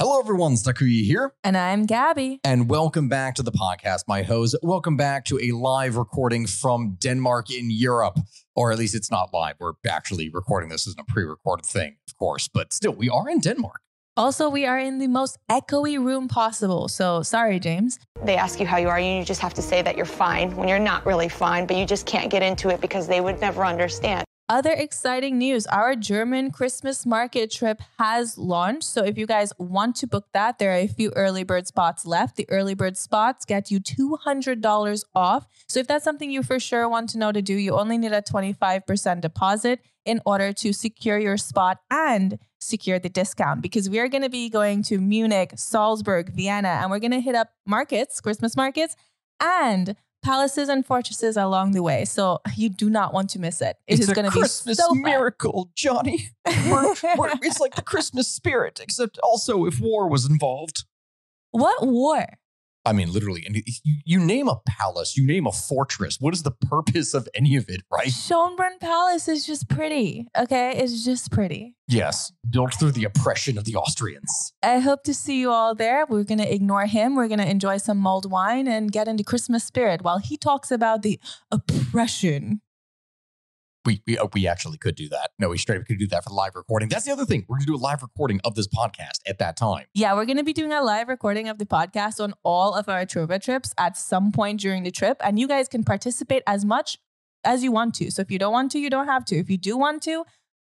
Hello, everyone. Stakuyi here. And I'm Gabby. And welcome back to the podcast, my host. Welcome back to a live recording from Denmark in Europe. Or at least it's not live. We're actually recording this as a pre-recorded thing, of course. But still, we are in Denmark. Also, we are in the most echoey room possible. So sorry, James. They ask you how you are, and you just have to say that you're fine when you're not really fine, but you just can't get into it because they would never understand. Other exciting news, our German Christmas market trip has launched. So if you guys want to book that, there are a few early bird spots left. The early bird spots get you $200 off. So if that's something you for sure want to know to do, you only need a 25% deposit in order to secure your spot and secure the discount, because we are going to be going to Munich, Salzburg, Vienna, and we're going to hit up markets, Christmas markets, and palaces and fortresses along the way. So you do not want to miss it. It's going to be Christmas so miracle, Johnny. It's like the Christmas spirit, except also if war was involved. What war? I mean, literally, and you name a palace, you name a fortress. What is the purpose of any of it, right? Schönbrunn Palace is just pretty, okay? It's just pretty. Yes, built through the oppression of the Austrians. I hope to see you all there. We're going to ignore him. We're going to enjoy some mulled wine and get into Christmas spirit while he talks about the oppression. We actually could do that. No, we straight up could do that for the live recording. That's the other thing. We're going to do a live recording of this podcast at that time. Yeah, we're going to be doing a live recording of the podcast on all of our Trova trips at some point during the trip. And you guys can participate as much as you want to. So if you don't want to, you don't have to. If you do want to,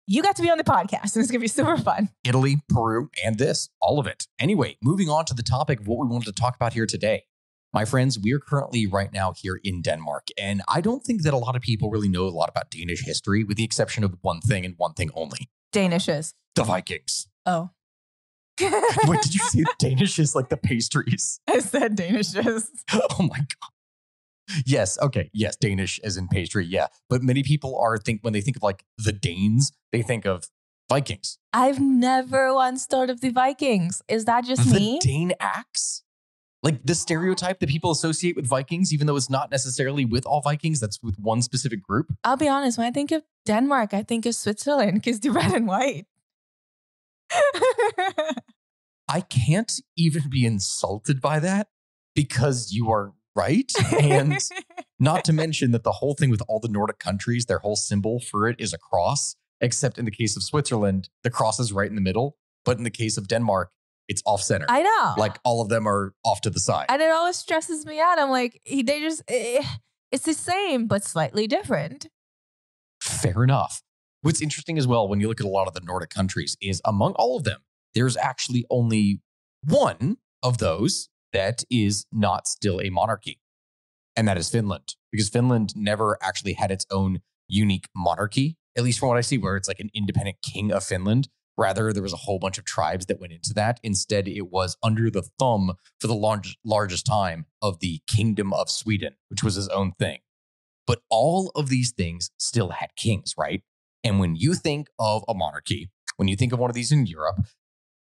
you got to be on the podcast. And it's going to be super fun. Italy, Peru, and this, all of it. Anyway, moving on to the topic of what we wanted to talk about here today. My friends, we are currently right now here in Denmark, and I don't think that a lot of people really know a lot about Danish history, with the exception of one thing and one thing only. Danishes. The Vikings. Oh. Wait, did you see Danish is like the pastries? I said Danishes. Oh my God. Yes, okay, yes, Danish as in pastry, yeah. But many people when they think of like the Danes, they think of Vikings. I've never once thought of the Vikings. Is that just me? The Dane axe? Like the stereotype that people associate with Vikings, even though it's not necessarily with all Vikings, that's with one specific group. I'll be honest, when I think of Denmark, I think of Switzerland because the red and white. I can't even be insulted by that because you are right. And not to mention that the whole thing with all the Nordic countries, their whole symbol for it is a cross, except in the case of Switzerland, the cross is right in the middle. But in the case of Denmark, it's off center. I know. Like all of them are off to the side. And it always stresses me out. I'm like, it's the same, but slightly different. Fair enough. What's interesting as well, when you look at a lot of the Nordic countries, is among all of them, there's actually only one of those that is not still a monarchy. And that is Finland. Because Finland never actually had its own unique monarchy, at least from what I see, where it's like an independent king of Finland. Rather, there was a whole bunch of tribes that went into that. Instead, it was under the thumb for the largest time of the Kingdom of Sweden, which was his own thing. But all of these things still had kings, right? And when you think of a monarchy, when you think of one of these in Europe,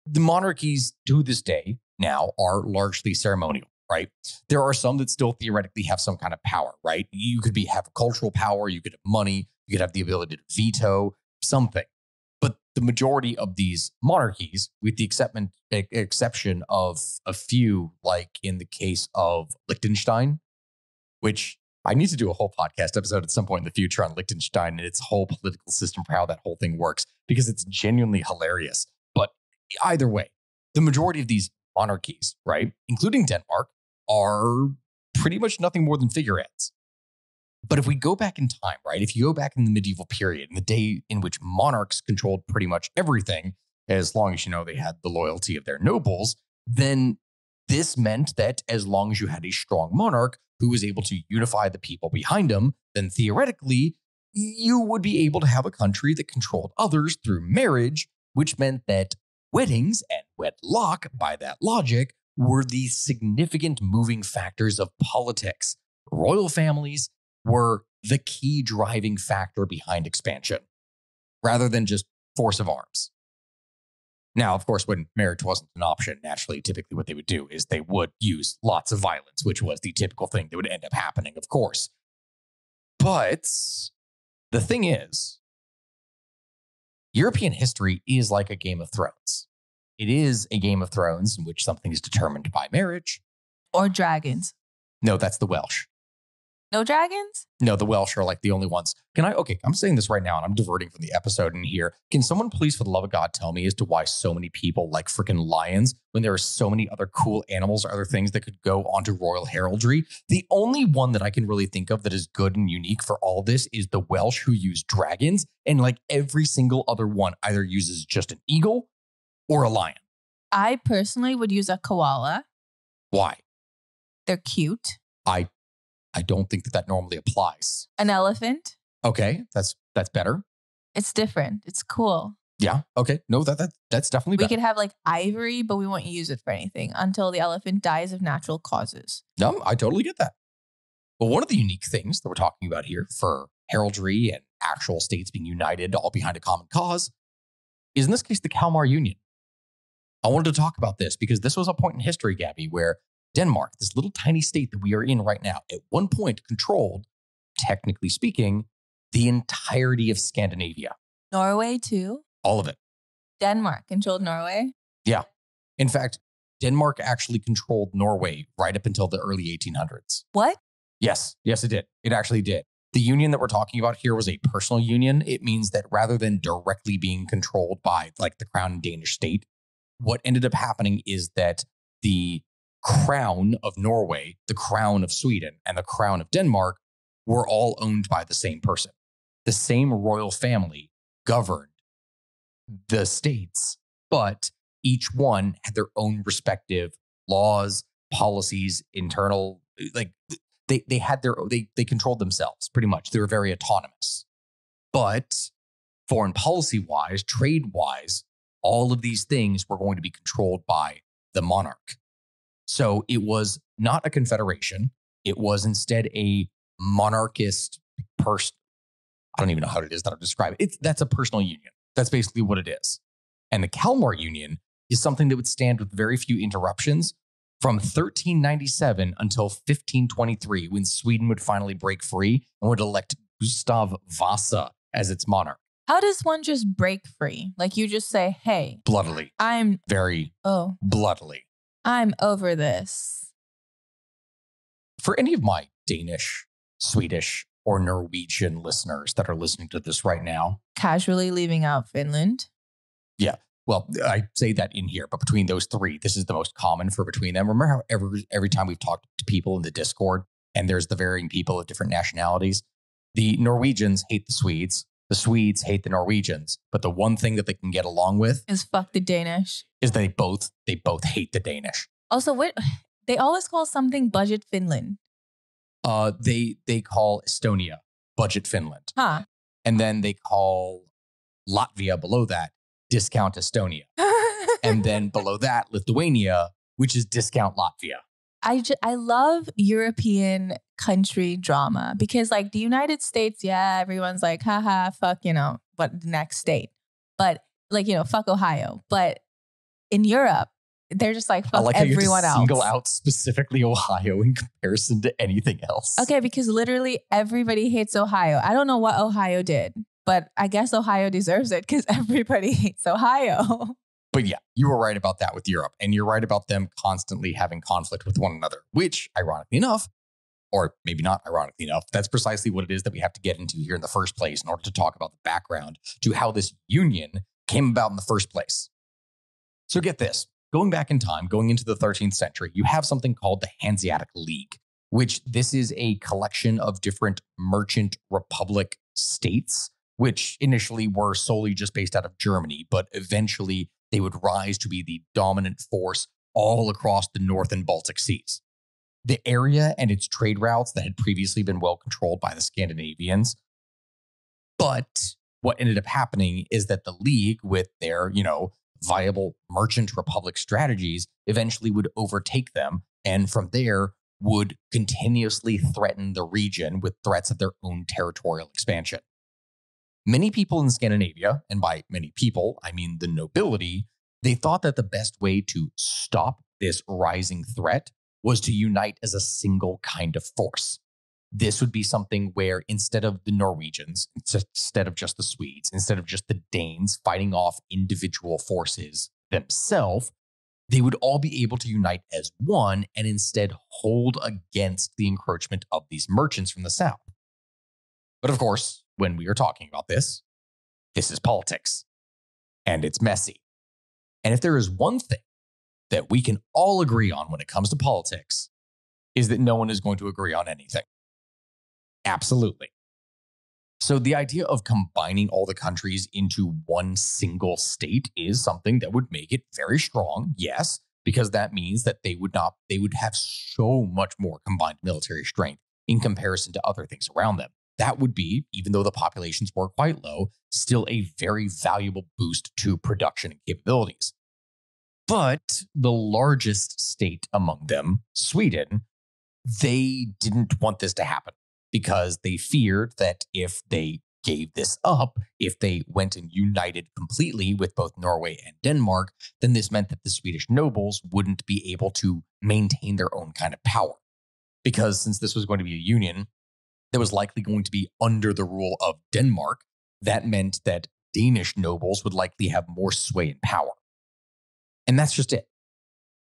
the monarchies to this day now are largely ceremonial, right? There are some that still theoretically have some kind of power, right? You could have cultural power, you could have money, you could have the ability to veto something. But the majority of these monarchies, with the exception of a few, like in the case of Liechtenstein, which I need to do a whole podcast episode at some point in the future on Liechtenstein and its whole political system for how that whole thing works, because it's genuinely hilarious. But either way, the majority of these monarchies, right, including Denmark, are pretty much nothing more than figureheads. But if we go back in time, right, if you go back in the medieval period, in the day in which monarchs controlled pretty much everything, as long as, they had the loyalty of their nobles, then this meant that as long as you had a strong monarch who was able to unify the people behind him, then theoretically, you would be able to have a country that controlled others through marriage, which meant that weddings and wedlock, by that logic, were the significant moving factors of politics. Royal families were the key driving factor behind expansion, rather than just force of arms. Now, of course, when marriage wasn't an option, naturally, typically what they would do is they would use lots of violence, which was the typical thing that would end up happening, of course. But the thing is, European history is like a Game of Thrones. it is a Game of Thrones in which something is determined by marriage. Or dragons. No, that's the Welsh. No dragons? No, the Welsh are like the only ones. Okay, I'm saying this right now and I'm diverting from the episode in here. Can someone please, for the love of God, tell me as to why so many people like freaking lions when there are so many other cool animals or other things that could go onto royal heraldry? The only one that I can really think of that is good and unique for all this is the Welsh, who use dragons. And like every single other one either uses just an eagle or a lion. I personally would use a koala. Why? They're cute. I don't think that normally applies. An elephant. Okay, that's better. It's different. It's cool. Yeah. Okay. No, that's definitely better. We could have like ivory, but we won't use it for anything until the elephant dies of natural causes. No, I totally get that. But one of the unique things that we're talking about here for heraldry and actual states being united all behind a common cause is in this case the Kalmar Union. I wanted to talk about this because this was a point in history, Gabby, where Denmark, this little tiny state that we are in right now, at one point controlled, technically speaking, the entirety of Scandinavia. Norway too? All of it. Denmark controlled Norway? Yeah. In fact, Denmark actually controlled Norway right up until the early 1800s. What? Yes, it did. It actually did. The union that we're talking about here was a personal union. It means that rather than directly being controlled by like the crown Danish state, what ended up happening is that the crown of Norway, the crown of Sweden, and the crown of Denmark were all owned by the same person. The same royal family governed the states, but each one had their own respective laws, policies, internal, like they had they controlled themselves pretty much. They were very autonomous. But foreign policy wise, trade wise, all of these things were going to be controlled by the monarch. So it was not a confederation. It was instead a monarchist person. I don't even know how it is that I describe it. That's a personal union. That's basically what it is. And the Kalmar Union is something that would stand with very few interruptions from 1397 until 1523, when Sweden would finally break free and would elect Gustav Vasa as its monarch. How does one just break free? Like you just say, hey. Bloodily. Bloodily. I'm over this. For any of my Danish, Swedish, or Norwegian listeners that are listening to this right now. Casually leaving out Finland. Yeah. Well, I say that in here, but between those three, this is the most common for between them. Remember how every time we've talked to people in the Discord and there's the varying people of different nationalities, the Norwegians hate the Swedes hate the Norwegians, but the one thing that they can get along with is fuck the Danish. Is they both hate the Danish. Also, what they always call something budget Finland. They call Estonia budget Finland. Huh. And then they call Latvia below that discount Estonia. And then below that, Lithuania, which is discount Latvia. I love European country drama because like the United States, yeah, everyone's like, haha, fuck, what the next state. But like, fuck Ohio. But in Europe, they're just like, fuck I like everyone how you else. Single out specifically Ohio in comparison to anything else. Okay, because literally everybody hates Ohio. I don't know what Ohio did, but I guess Ohio deserves it because everybody hates Ohio. But yeah, you were right about that with Europe. And you're right about them constantly having conflict with one another, which ironically enough, or maybe not ironically enough, that's precisely what it is that we have to get into here in the first place in order to talk about the background to how this union came about in the first place. So get this, going back in time, going into the 13th century, you have something called the Hanseatic League, which this is a collection of different merchant republic states, which initially were solely just based out of Germany, but eventually they would rise to be the dominant force all across the North and Baltic Seas. The area and its trade routes that had previously been well controlled by the Scandinavians. But what ended up happening is that the League, with their, viable merchant republic strategies, eventually would overtake them. And from there would continuously threaten the region with threats of their own territorial expansion. Many people in Scandinavia, and by many people, I mean the nobility, they thought that the best way to stop this rising threat was to unite as a single kind of force. This would be something where instead of the Norwegians, instead of just the Swedes, instead of just the Danes fighting off individual forces themselves, they would all be able to unite as one and instead hold against the encroachment of these merchants from the south. But of course, when we are talking about this is politics, and it's messy. And if there is one thing that we can all agree on when it comes to politics, is that no one is going to agree on anything. Absolutely. So the idea of combining all the countries into one single state is something that would make it very strong, yes, because that means that they would have so much more combined military strength in comparison to other things around them. That would be, even though the populations were quite low, still a very valuable boost to production and capabilities. But the largest state among them, Sweden, they didn't want this to happen because they feared that if they gave this up, if they went and united completely with both Norway and Denmark, then this meant that the Swedish nobles wouldn't be able to maintain their own kind of power. Because since this was going to be a union that was likely going to be under the rule of Denmark, that meant that Danish nobles would likely have more sway and power. And that's just it.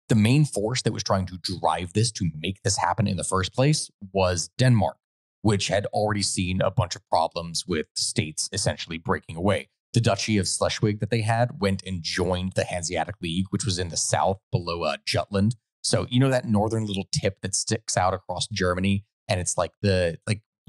The main force that was trying to drive this to make this happen in the first place was Denmark, which had already seen a bunch of problems with states essentially breaking away. The Duchy of Schleswig that they had went and joined the Hanseatic League, which was in the south below Jutland. So, you know that northern little tip that sticks out across Germany? And it's like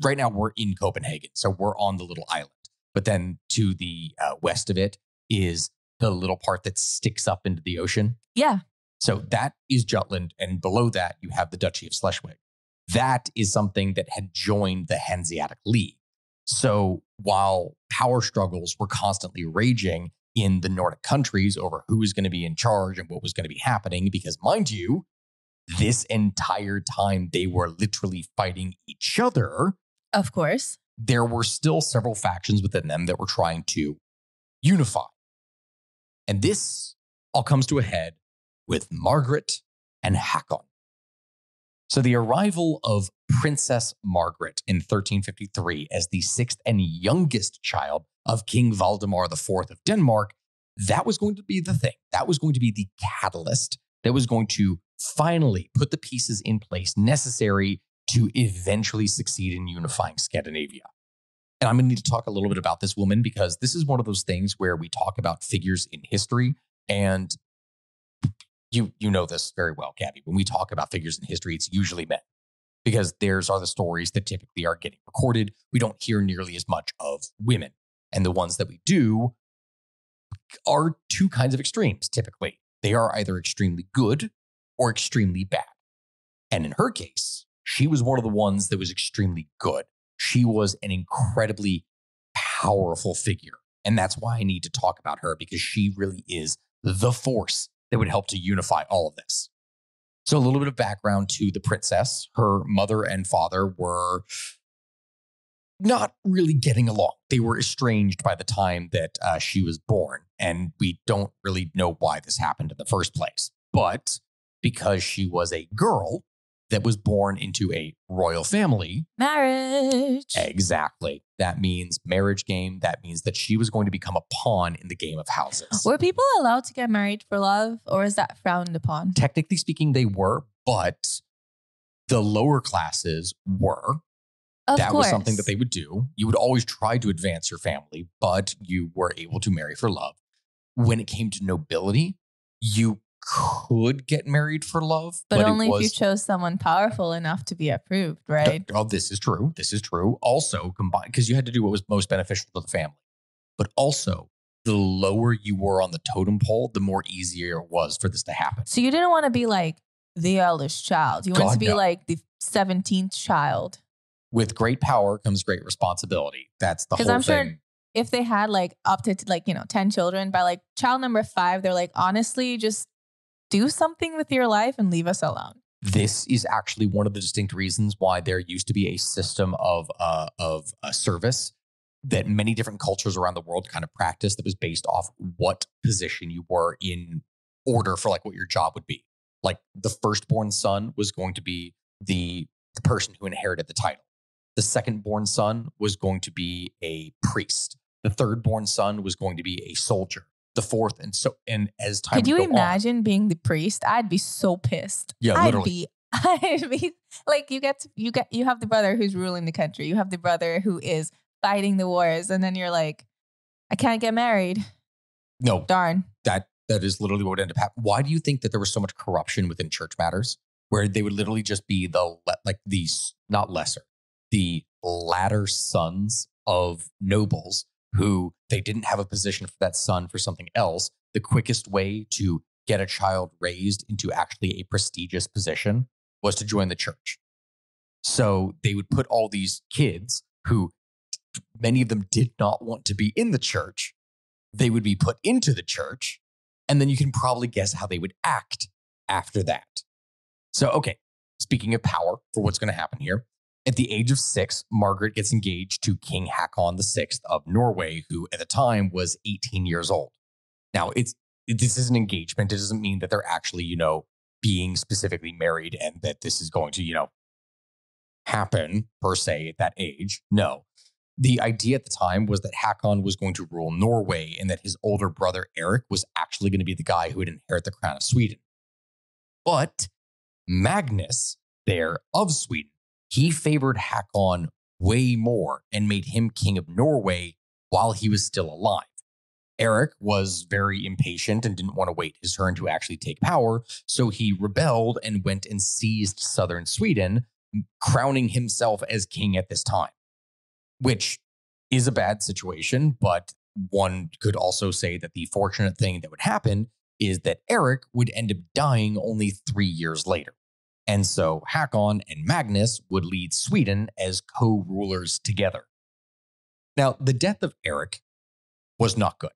right now we're in Copenhagen, so we're on the little island. But then to the west of it is the little part that sticks up into the ocean. Yeah. So that is Jutland. And below that, you have the Duchy of Schleswig. That is something that had joined the Hanseatic League. So while power struggles were constantly raging in the Nordic countries over who was going to be in charge and what was going to be happening, because mind you, this entire time they were literally fighting each other. Of course. There were still several factions within them that were trying to unify. And this all comes to a head with Margaret and Hakon. So the arrival of Princess Margaret in 1353 as the sixth and youngest child of King Valdemar IV of Denmark, that was going to be the thing. That was going to be the catalyst that was going to finally put the pieces in place necessary to eventually succeed in unifying Scandinavia. And I'm going to need to talk a little bit about this woman because this is one of those things where we talk about figures in history, and you know this very well, Gabby. When we talk about figures in history, it's usually men because theirs are the stories that typically are getting recorded. We don't hear nearly as much of women. And the ones that we do are two kinds of extremes, typically. They are either extremely good or extremely bad. And in her case, she was one of the ones that was extremely good. She was an incredibly powerful figure. And that's why I need to talk about her, because she really is the force that would help to unify all of this. So a little bit of background to the princess. Her mother and father were not really getting along. They were estranged by the time that she was born. And we don't really know why this happened in the first place. But because she was a girl that was born into a royal family. Marriage. Exactly. That means marriage game. That means that she was going to become a pawn in the game of houses. Were people allowed to get married for love, or is that frowned upon? Technically speaking, they were, but the lower classes were. That was something that they would do. You would always try to advance your family, but you were able to marry for love. When it came to nobility, you could get married for love. But only if you chose someone powerful enough to be approved, right? Oh, this is true. This is true. Also combined, because you had to do what was most beneficial to the family. But also, the lower you were on the totem pole, the more easier it was for this to happen. So you didn't want to be like the eldest child. You wanted to be like the 17th child. With great power comes great responsibility. That's the whole thing. Because I'm sure if they had like up to 10 children, by like child number 5, they're like, honestly, just do something with your life and leave us alone. This is actually one of the distinct reasons why there used to be a system of service that many different cultures around the world kind of practiced that was based off what position you were in order for like what your job would be. Like the firstborn son was going to be the person who inherited the title. The second-born son was going to be a priest. The third-born son was going to be a soldier. the fourth, and as time Could you would go imagine being the priest? I'd be so pissed. Yeah, literally. I'd be like, you have the brother who's ruling the country. You have the brother who is fighting the wars, and then you're like, I can't get married. No, Darn. that is literally what would end up happening. Why do you think that there was so much corruption within church matters, where they would literally just be the latter sons of nobles who they didn't have a position for that son for something else? The quickest way to get a child raised into actually a prestigious position was to join the church. So they would put all these kids who many of them did not want to be in the church. They would be put into the church, and then you can probably guess how they would act after that. So, okay, speaking of power for what's going to happen here, at the age of 6, Margaret gets engaged to King Håkon VI of Norway, who at the time was 18 years old. Now, this is an engagement. It doesn't mean that they're actually, being specifically married and that this is going to, happen per se at that age. No. The idea at the time was that Håkon was going to rule Norway and that his older brother Eric was actually going to be the guy who would inherit the crown of Sweden. But Magnus, there of Sweden, he favored Håkon way more and made him king of Norway while he was still alive. Eric was very impatient and didn't want to wait his turn to actually take power, so he rebelled and went and seized southern Sweden, crowning himself as king at this time, which is a bad situation, but one could also say that the fortunate thing that would happen is that Eric would end up dying only 3 years later. And so Håkon and Magnus would lead Sweden as co-rulers together. Now, the death of Eric was not good.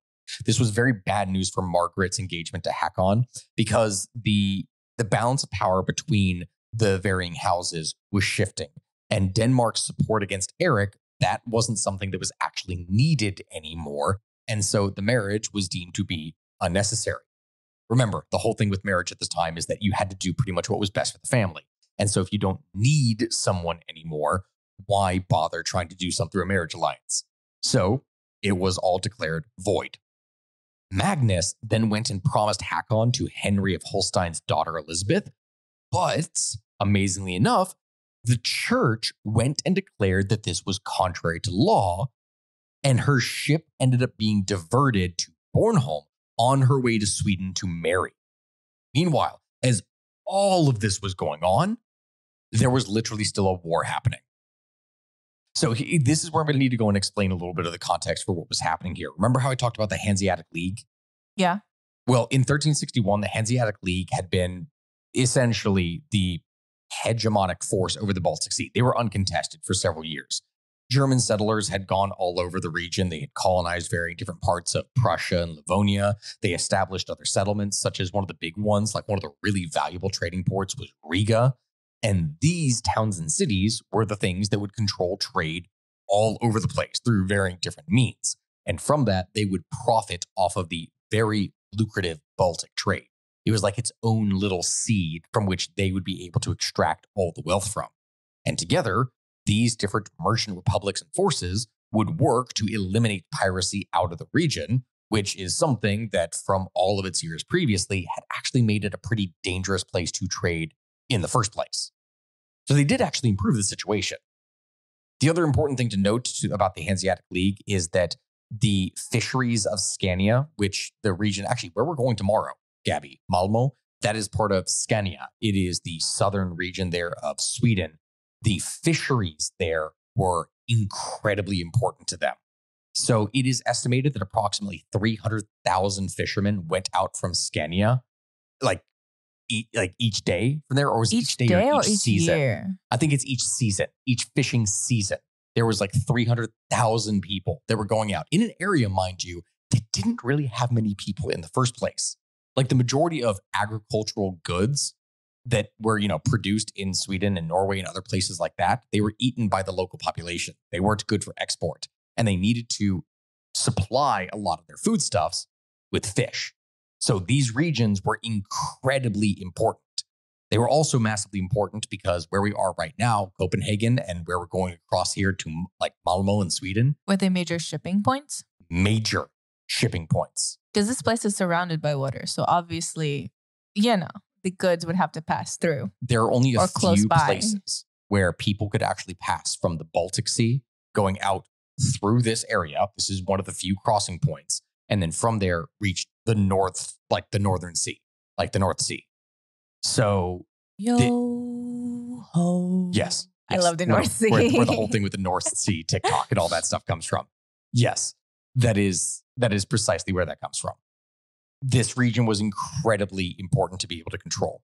This was very bad news for Margaret's engagement to Håkon because the balance of power between the varying houses was shifting. And Denmark's support against Eric, that wasn't something that was actually needed anymore. And so the marriage was deemed to be unnecessary. Remember, the whole thing with marriage at this time is that you had to do pretty much what was best for the family. And so if you don't need someone anymore, why bother trying to do something through a marriage alliance? So it was all declared void. Magnus then went and promised Håkon to Henry of Holstein's daughter Elizabeth, but amazingly enough, the church went and declared that this was contrary to law, and her ship ended up being diverted to Bornholm on her way to Sweden to marry. Meanwhile, as all of this was going on, there was literally still a war happening. So this is where I'm going to need to go and explain a little bit of the context for what was happening here. Remember how I talked about the Hanseatic League? Yeah. Well, in 1361, the Hanseatic League had been essentially the hegemonic force over the Baltic Sea. They were uncontested for several years. German settlers had gone all over the region. They had colonized varying different parts of Prussia and Livonia. They established other settlements, such as one of the big ones, like one of the really valuable trading ports was Riga. And these towns and cities were the things that would control trade all over the place through varying different means. And from that, they would profit off of the very lucrative Baltic trade. It was like its own little seed from which they would be able to extract all the wealth from. And together, these different merchant republics and forces would work to eliminate piracy out of the region, which is something that from all of its years previously had actually made it a pretty dangerous place to trade in the first place. So they did actually improve the situation. The other important thing to note about the Hanseatic League is that the fisheries of Scania, which the region, actually where we're going tomorrow, Gabby, Malmö, that is part of Scania. It is the southern region there of Sweden. The fisheries there were incredibly important to them. So it is estimated that approximately 300,000 fishermen went out from Scania, each day from there, or was Each day day or or each each season? year? I think it's each season, each fishing season. There was like 300,000 people that were going out in an area, mind you, that didn't really have many people in the first place. Like the majority of agricultural goods that were, produced in Sweden and Norway and other places like that, they were eaten by the local population. They weren't good for export, and they needed to supply a lot of their foodstuffs with fish. So these regions were incredibly important. They were also massively important because where we are right now, Copenhagen, and where we're going across here to like Malmö in Sweden. Were they major shipping points? Major. shipping points. Because this place is surrounded by water. So obviously, the goods would have to pass through. There are only a few by. places where people could actually pass from the Baltic Sea going out through this area. This is one of the few crossing points. And then from there reach the north, like the Northern Sea, like the North Sea. So Yo-ho. Yes. I love the North Sea. Where the whole thing with the North Sea TikTok and all that stuff comes from. Yes, that is precisely where that comes from. This region was incredibly important to be able to control.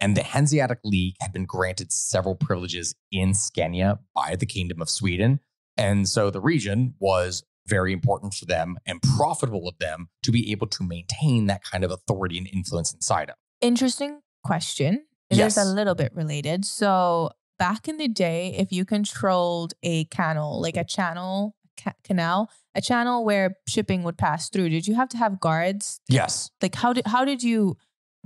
And the Hanseatic League had been granted several privileges in Scania by the Kingdom of Sweden. And so the region was very important for them and profitable of them to be able to maintain that kind of authority and influence inside of. Interesting question. It is a little bit related. So back in the day, if you controlled a canal, like a channel, canal, a channel where shipping would pass through, did you have to have guards? Yes. Like how did you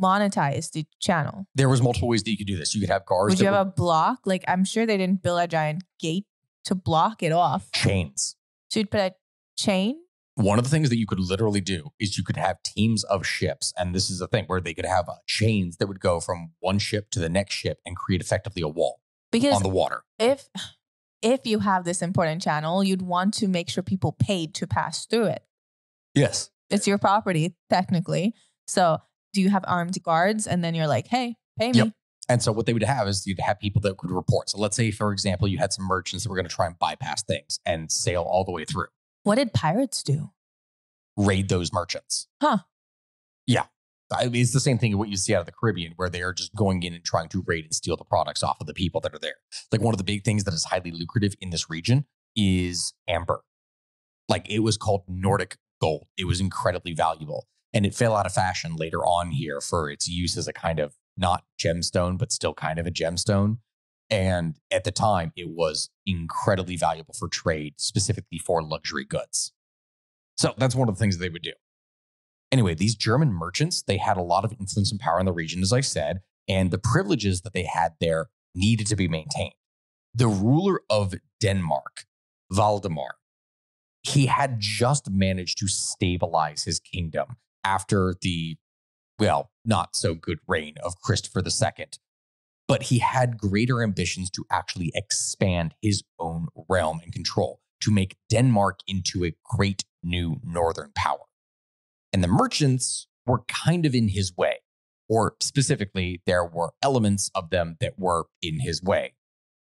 monetize the channel? There was multiple ways that you could do this. You could have guards. Would you have a block? Like I'm sure they didn't build a giant gate to block it off. Chains. So you'd put a chain? One of the things that you could literally do is you could have teams of ships. And this is the thing where they could have chains that would go from one ship to the next ship and create effectively a wall on the water. If you have this important channel, you'd want to make sure people paid to pass through it. Yes. It's your property, technically. So do you have armed guards? And then you're like, hey, pay me. Yep. And so what they would have is you'd have people that could report. So let's say, for example, you had some merchants that were going to try and bypass things and sail all the way through. What did pirates do? Raid those merchants. Huh. Yeah. It's the same thing what you see out of the Caribbean, where they are just going in and trying to raid and steal the products off of the people that are there. Like one of the big things that is highly lucrative in this region is amber. Like it was called Nordic gold. It was incredibly valuable. And it fell out of fashion later on here for its use as a kind of not gemstone, but still kind of a gemstone. And at the time, it was incredibly valuable for trade, specifically for luxury goods. So that's one of the things that they would do. Anyway, these German merchants, they had a lot of influence and power in the region, as I said, and the privileges that they had there needed to be maintained. The ruler of Denmark, Valdemar, he had just managed to stabilize his kingdom after the, well, not so good reign of Christopher II. But he had greater ambitions to actually expand his own realm and control, to make Denmark into a great new northern power. And the merchants were kind of in his way, or specifically, there were elements of them that were in his way.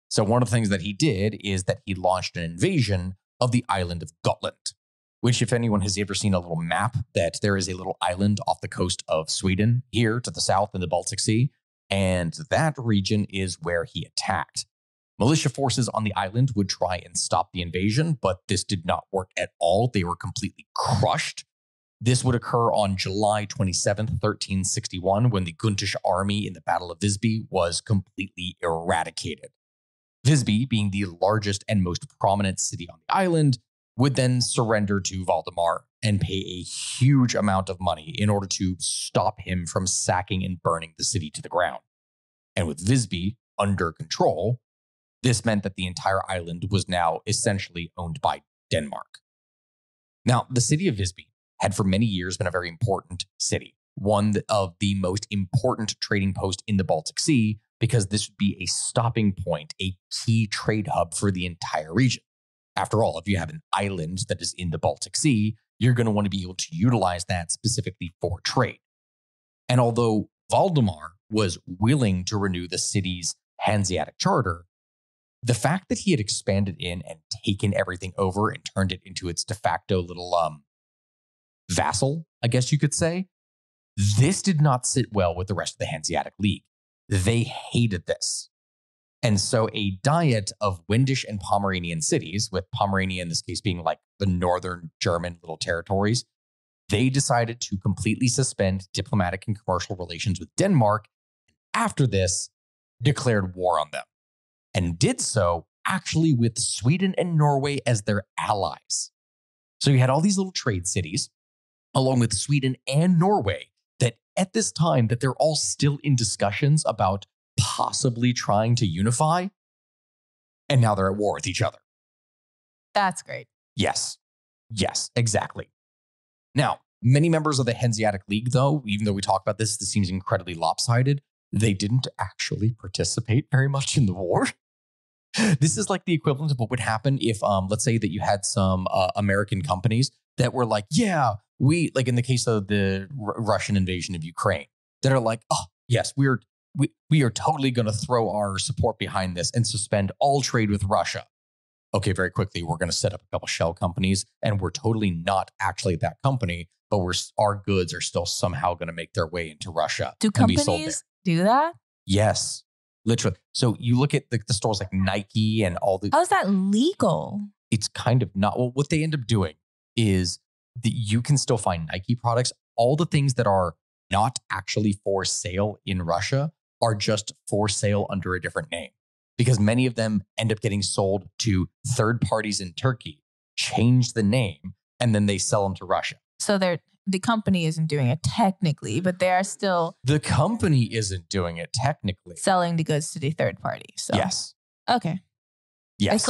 So one of the things that he did is that he launched an invasion of the island of Gotland, which if anyone has ever seen a little map, that there is a little island off the coast of Sweden here to the south in the Baltic Sea. And that region is where he attacked. Militia forces on the island would try and stop the invasion, but this did not work at all. They were completely crushed. This would occur on July 27th, 1361, when the Guntish army in the Battle of Visby was completely eradicated. Visby, being the largest and most prominent city on the island, would then surrender to Valdemar and pay a huge amount of money in order to stop him from sacking and burning the city to the ground. And with Visby under control, this meant that the entire island was now essentially owned by Denmark. Now, the city of Visby had for many years been a very important city, one of the most important trading posts in the Baltic Sea, because this would be a stopping point, a key trade hub for the entire region. After all, if you have an island that is in the Baltic Sea, you're going to want to be able to utilize that specifically for trade. And although Valdemar was willing to renew the city's Hanseatic charter, the fact that he had expanded in and taken everything over and turned it into its de facto little vassal, I guess you could say, this did not sit well with the rest of the Hanseatic League. They hated this. And so a diet of Wendish and Pomeranian cities, with Pomerania in this case being like the northern German little territories, they decided to completely suspend diplomatic and commercial relations with Denmark, and after this, declared war on them. And did so actually with Sweden and Norway as their allies. So you had all these little trade cities, along with Sweden and Norway, that at this time that they're all still in discussions about possibly trying to unify, and now they're at war with each other. That's great. Yes, exactly. Now, many members of the Hanseatic League, though, even though we talk about this seems incredibly lopsided, they didn't actually participate very much in the war. This is like the equivalent of what would happen if, let's say that you had some American companies that were like, yeah, we, like in the case of the Russian invasion of Ukraine, that are like, oh, yes, we are totally going to throw our support behind this and suspend all trade with Russia. Okay, very quickly, we're going to set up a couple shell companies, and we're totally not actually that company, but our goods are still somehow going to make their way into Russia. Do companies do that? Yes, literally. So you look at the stores like Nike and all the... How is that legal? It's kind of not. Well, what they end up doing is that you can still find Nike products. All the things that are not actually for sale in Russia are just for sale under a different name, because many of them end up getting sold to third parties in Turkey, change the name, and then they sell them to Russia. So the company isn't doing it technically, but they are still... The company isn't doing it technically. Selling the goods to the third party. So. Yes. Okay. Yes.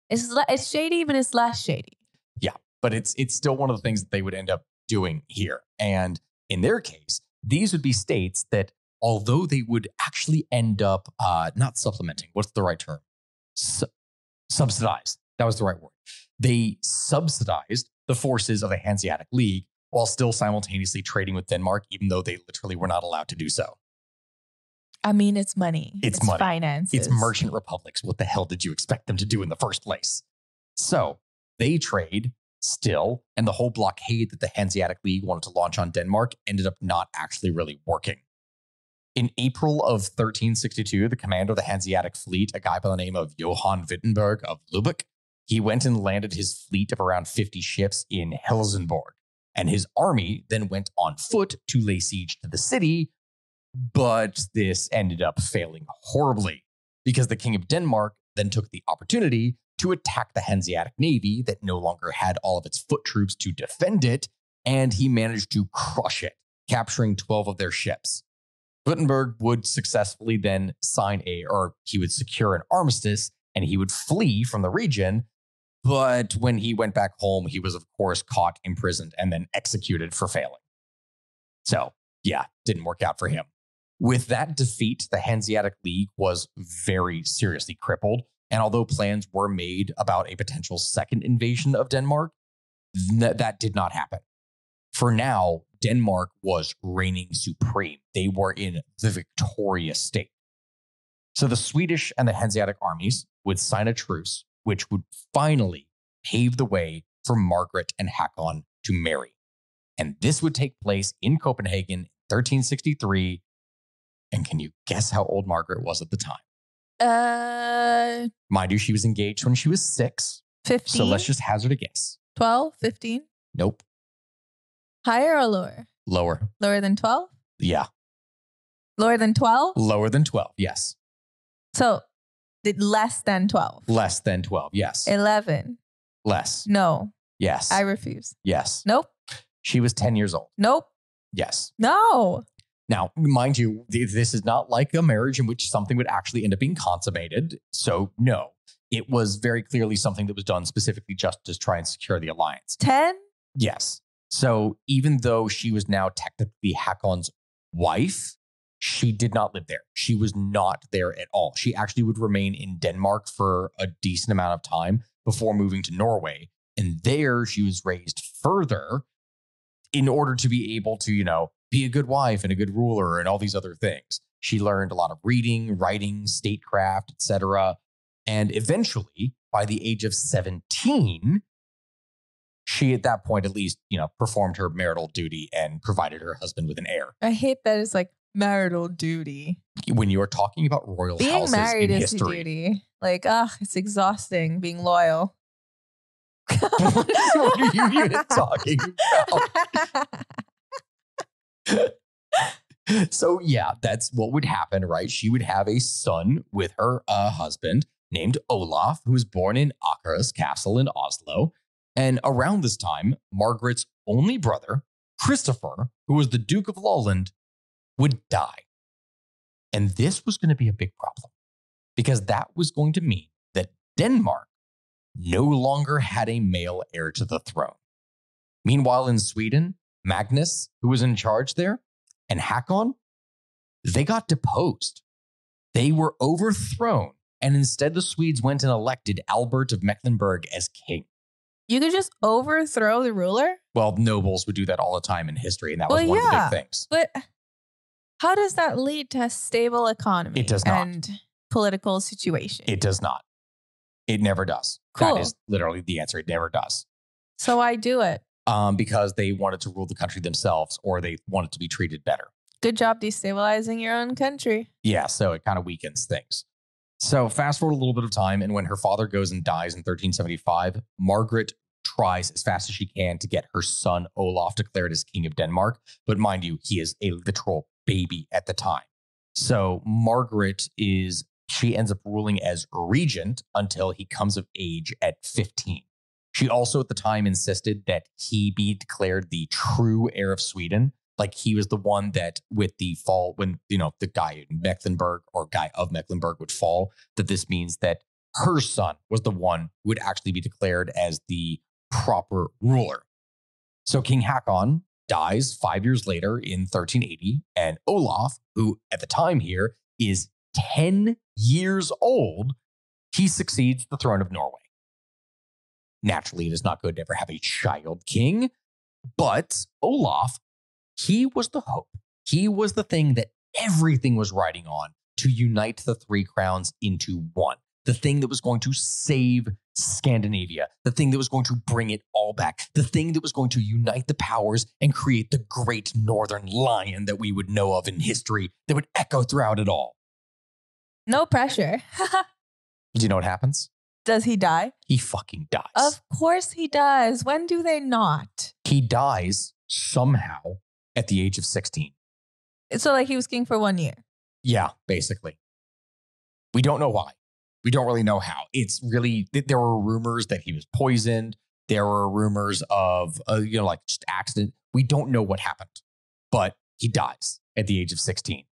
It's shady, but it's less shady. Yeah, but it's still one of the things that they would end up doing here. And in their case, these would be states that, although they would actually end up not supplementing, what's the right term? Subsidized. That was the right word. They subsidized the forces of the Hanseatic League while still simultaneously trading with Denmark, even though they literally were not allowed to do so. I mean, it's money. It's money. Finances. It's merchant republics. What the hell did you expect them to do in the first place? So they trade still, and the whole blockade that the Hanseatic League wanted to launch on Denmark ended up not actually really working. In April of 1362, the commander of the Hanseatic fleet, a guy by the name of Johann Wittenberg of Lübeck, he went and landed his fleet of around 50 ships in Helsingborg, and his army then went on foot to lay siege to the city, but this ended up failing horribly because the King of Denmark then took the opportunity to attack the Hanseatic Navy that no longer had all of its foot troops to defend it, and he managed to crush it, capturing 12 of their ships. Wittenberg would successfully then he would secure an armistice, and he would flee from the region. But when he went back home, he was, of course, caught, imprisoned, and then executed for failing. So, yeah, didn't work out for him. With that defeat, the Hanseatic League was very seriously crippled. And although plans were made about a potential second invasion of Denmark, that did not happen. For now, Denmark was reigning supreme. They were in the victorious state. So the Swedish and the Hanseatic armies would sign a truce, which would finally pave the way for Margaret and Håkon to marry. And this would take place in Copenhagen in 1363. And can you guess how old Margaret was at the time? Mind you, she was engaged when she was 6. 15? So let's just hazard a guess. 12? 15? Nope. Higher or lower? Lower. Lower than 12? Yeah. Lower than 12? Lower than 12, yes. So less than 12? Less than 12, yes. 11? Less. No. Yes. I refuse. Yes. Nope. She was 10 years old. Nope. Yes. No. Now, mind you, this is not like a marriage in which something would actually end up being consummated. So, no. It was very clearly something that was done specifically just to try and secure the alliance. 10? Yes. So, even though she was now technically Håkon's wife, she did not live there. She was not there at all. She actually would remain in Denmark for a decent amount of time before moving to Norway. And there she was raised further in order to be able to, be a good wife and a good ruler and all these other things. She learned a lot of reading, writing, statecraft, etc. And eventually, by the age of 17, she, at that point, at least, performed her marital duty and provided her husband with an heir. I hate that it's like marital duty. When you are talking about royal houses married in is history. Duty. Like, it's exhausting being loyal. What are you even talking about? So, yeah, that's what would happen, right? She would have a son with her husband named Olaf, who was born in Akershus Castle in Oslo. And around this time, Margaret's only brother, Christopher, who was the Duke of Lolland, would die. And this was going to be a big problem because that was going to mean that Denmark no longer had a male heir to the throne. Meanwhile, in Sweden, Magnus, who was in charge there, and Hakon, they got deposed. They were overthrown, and instead the Swedes went and elected Albert of Mecklenburg as king. You could just overthrow the ruler? Well, nobles would do that all the time in history, and that was one of the big things. But how does that lead to a stable economy? It does not. And political situation? It does not. It never does. Cool. That is literally the answer. It never does. So why do it? Because they wanted to rule the country themselves, or they wanted to be treated better. Good job destabilizing your own country. Yeah, so it kind of weakens things. So fast forward a little bit of time, and when her father goes and dies in 1375, Margaret tries as fast as she can to get her son Olaf declared as king of Denmark. But mind you, he is a literal baby at the time. So Margaret she ends up ruling as regent until he comes of age at 15. She also at the time insisted that he be declared the true heir of Sweden. Like he was the one that with the fall, when, the guy in Mecklenburg or guy of Mecklenburg would fall, that this means that her son was the one who would actually be declared as the proper ruler. So King Hakon dies 5 years later in 1380, and Olaf, who at the time here is 10 years old, he succeeds the throne of Norway. Naturally, it is not good to ever have a child king, but Olaf, he was the hope. He was the thing that everything was riding on to unite the three crowns into one. The thing that was going to save Scandinavia, the thing that was going to bring it all back, the thing that was going to unite the powers and create the great Northern Lion that we would know of in history that would echo throughout it all. No pressure. Do you know what happens? Does he die? He fucking dies. Of course he does. When do they not? He dies somehow at the age of 16. So like he was king for 1 year. Yeah, basically. We don't know why. We don't really know how. It's really, there were rumors that he was poisoned. There were rumors of, just accident. We don't know what happened, but he dies at the age of 16.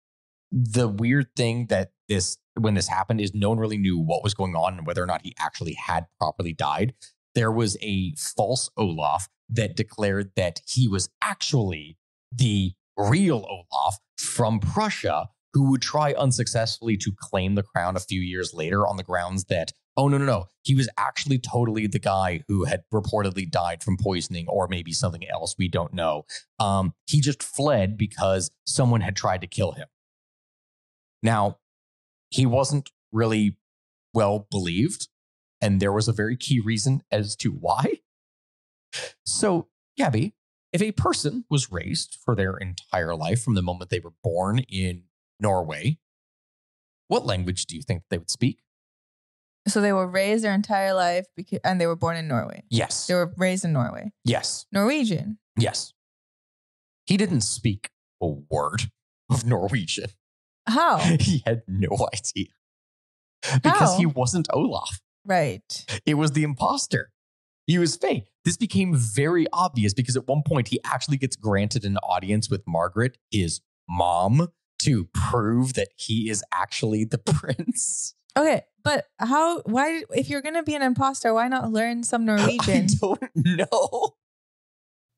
The weird thing that when this happened is no one really knew what was going on and whether or not he actually had properly died. There was a false Olaf that declared that he was actually the real Olaf from Prussia, who would try unsuccessfully to claim the crown a few years later on the grounds that, oh, no. He was actually totally the guy who had reportedly died from poisoning or maybe something else. We don't know. He just fled because someone had tried to kill him. Now, he wasn't really well believed, and there was a very key reason as to why. So, Gabby, if a person was raised for their entire life from the moment they were born in Norway, what language do you think they would speak? So they were raised their entire life and they were born in Norway. Yes. They were raised in Norway. Yes. Norwegian. Yes. He didn't speak a word of Norwegian. How? He had no idea. Because he wasn't Olaf. Right. It was the imposter. He was fake. This became very obvious because at one point he actually gets granted an audience with Margaret, his mom, to prove that he is actually the prince. Okay, but why, if you're going to be an imposter, why not learn some Norwegian? I don't know.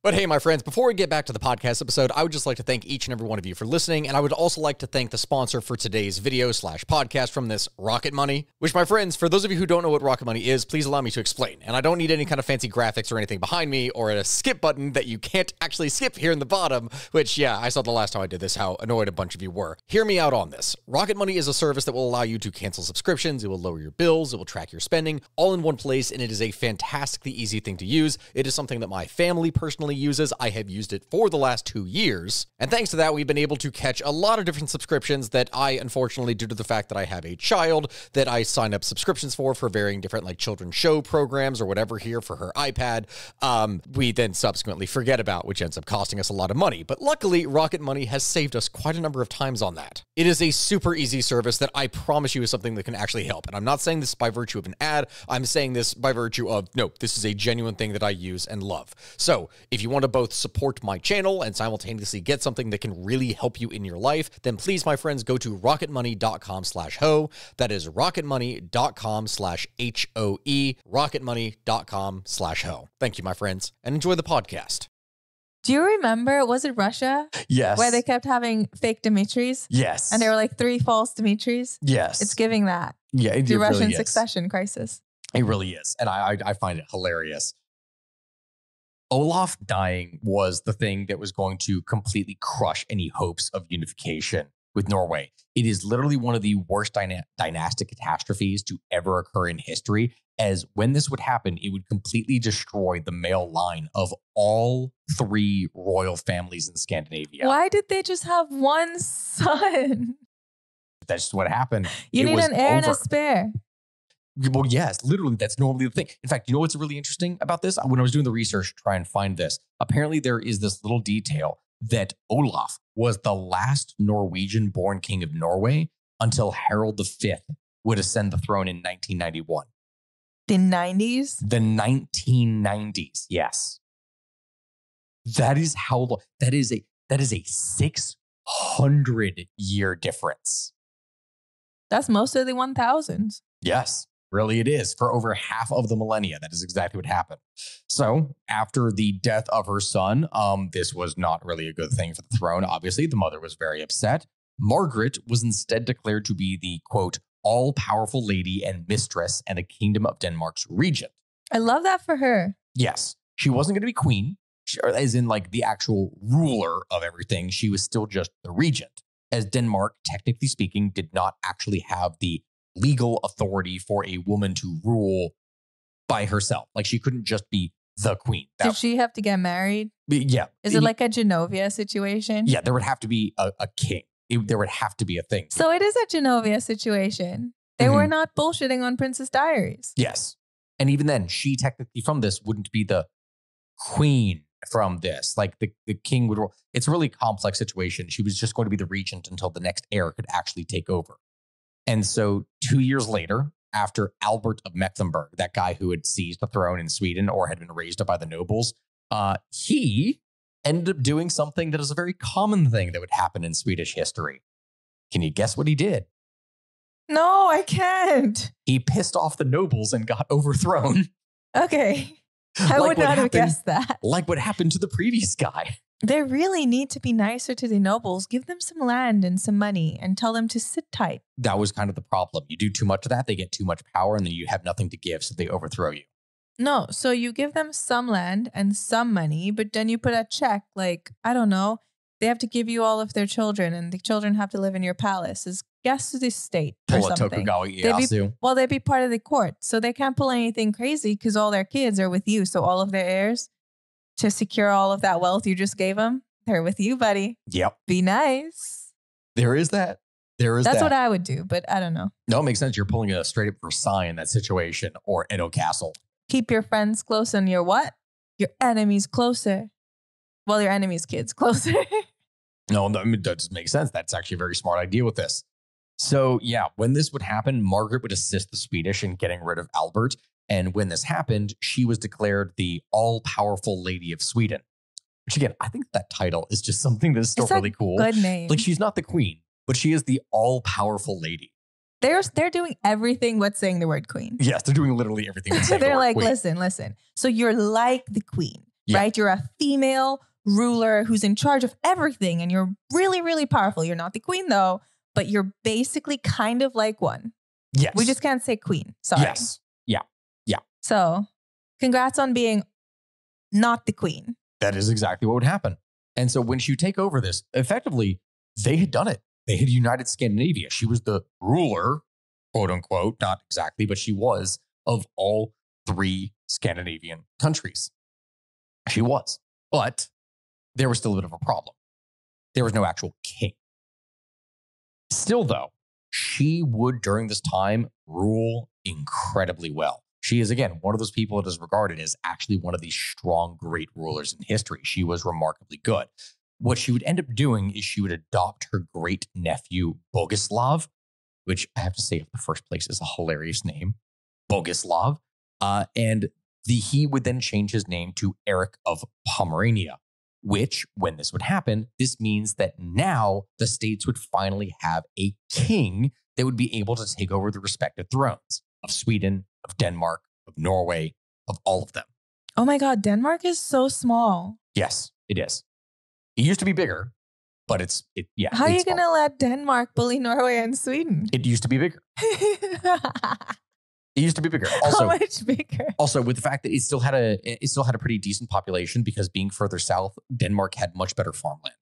But hey, my friends, before we get back to the podcast episode, I would just like to thank each and every one of you for listening. And I would also like to thank the sponsor for today's video/podcast from this, Rocket Money, which, my friends, for those of you who don't know what Rocket Money is, please allow me to explain. And I don't need any kind of fancy graphics or anything behind me or a skip button that you can't actually skip here in the bottom, which, yeah, I saw the last time I did this, how annoyed a bunch of you were. Hear me out on this. Rocket Money is a service that will allow you to cancel subscriptions. It will lower your bills. It will track your spending all in one place. And it is a fantastically easy thing to use. It is something that my family personally uses. I have used it for the last 2 years. And thanks to that, we've been able to catch a lot of different subscriptions that I, unfortunately, due to the fact that I have a child, that I sign up subscriptions for varying different like children's show programs or whatever here for her iPad, we then subsequently forget about, which ends up costing us a lot of money. But luckily, Rocket Money has saved us quite a number of times on that. It is a super easy service that I promise you is something that can actually help. And I'm not saying this by virtue of an ad. I'm saying this by virtue of, no, this is a genuine thing that I use and love. So if you want to both support my channel and simultaneously get something that can really help you in your life, then please, my friends, go to rocketmoney.com/ho. That is rocketmoney.com/HOE, rocketmoney.com/ho. Thank you, my friends, and enjoy the podcast. Do you remember, was it Russia? Yes. Where they kept having fake Dimitris? Yes. And there were like 3 false Dimitris? Yes. It's giving that. Yeah, The Russian really is. succession crisis. It really is. And I find it hilarious. Olaf dying was the thing that was going to completely crush any hopes of unification with Norway. It is literally one of the worst dynastic catastrophes to ever occur in history, as when this would happen, it would completely destroy the male line of all 3 royal families in Scandinavia. Why did they just have one son? That's just what happened. You need an heir and a spare. Well, yes, literally, that's normally the thing. In fact, you know what's really interesting about this? When I was doing the research to try and find this, apparently there is this little detail that Olaf was the last Norwegian-born king of Norway until Harald V would ascend the throne in 1991. The 90s? The 1990s, yes. That is how long. That is a 600-year difference. That's most of the 1000s. Yes, really it is. For over half of the millennia, that is exactly what happened. So after the death of her son, this was not really a good thing for the throne. Obviously, the mother was very upset. Margaret was instead declared to be the, quote, all-powerful lady and mistress and the Kingdom of Denmark's regent. I love that for her. Yes, she wasn't going to be queen, as in like the actual ruler of everything. She was still just the regent, as Denmark, technically speaking, did not actually have the legal authority for a woman to rule by herself. Like she couldn't just be the queen. Did she have to get married? Yeah. Is it like a Genovia situation? Yeah, there would have to be a king. There would have to be a thing. So it is a Genovia situation. They were not bullshitting on Princess Diaries. Yes. And even then, she technically from this wouldn't be the queen from this. Like the king would rule. It's a really complex situation. She was just going to be the regent until the next heir could actually take over. And so 2 years later, after Albert of Mecklenburg, that guy who had seized the throne in Sweden or had been raised up by the nobles, he ended up doing something that is a very common thing that would happen in Swedish history. Can you guess what he did? No, I can't. He pissed off the nobles and got overthrown. Okay. I would not have guessed that. Like what happened to the previous guy. They really need to be nicer to the nobles. Give them some land and some money and tell them to sit tight. That was kind of the problem. You do too much of that, they get too much power, and then you have nothing to give, so they overthrow you. No, so you give them some land and some money, but then you put a check, like, I don't know, they have to give you all of their children, and the children have to live in your palace as guests of the state or something. They'd be part of the court, so they can't pull anything crazy because all their kids are with you, so all of their heirs, to secure all of that wealth you just gave them, they're with you, buddy. Yep. Be nice. There is that. That's what I would do, but I don't know. No, it makes sense. You're pulling a straight up Versailles in that situation, or Edo Castle. Keep your friends close and your what? Your enemies closer. Well, your enemies' kids closer. No, I mean, that does make sense. That's actually a very smart idea with this. So yeah, when this would happen, Margaret would assist the Swedish in getting rid of Albert. And when this happened, she was declared the all-powerful Lady of Sweden. Which again, I think that title is just something that's still really cool. Good name. Like she's not the queen, but she is the all-powerful lady. They're doing everything but saying the word queen. Yes, they're doing literally everything but saying the word like, queen. listen. So you're like the queen, right? You're a female ruler who's in charge of everything and you're really, really powerful. You're not the queen though, but you're basically kind of like one. Yes. We just can't say queen. Sorry. Yes. Yeah. So congrats on being not the queen. That is exactly what would happen. And so when she take over this, effectively, they had done it. They had united Scandinavia. She was the ruler, quote unquote, not exactly, but she was, of all 3 Scandinavian countries. She was. But there was still a bit of a problem. There was no actual king. Still, though, she would, during this time, rule incredibly well. She is, again, one of those people that is regarded as actually one of the strong, great rulers in history. She was remarkably good. What she would end up doing is she would adopt her great nephew, Bogislav, which I have to say, in the first place, is a hilarious name, Bogislav. And he would then change his name to Eric of Pomerania, which, when this would happen, this means that now the states would finally have a king that would be able to take over the respective thrones of Sweden, of Denmark, of Norway, of all of them. Oh my God, Denmark is so small. Yes, It is. It used to be bigger, but yeah. How are you going to let Denmark bully Norway and Sweden? It used to be bigger. It used to be bigger. Also, how much bigger? Also, with the fact that it still had a pretty decent population, because being further south, Denmark had much better farmland.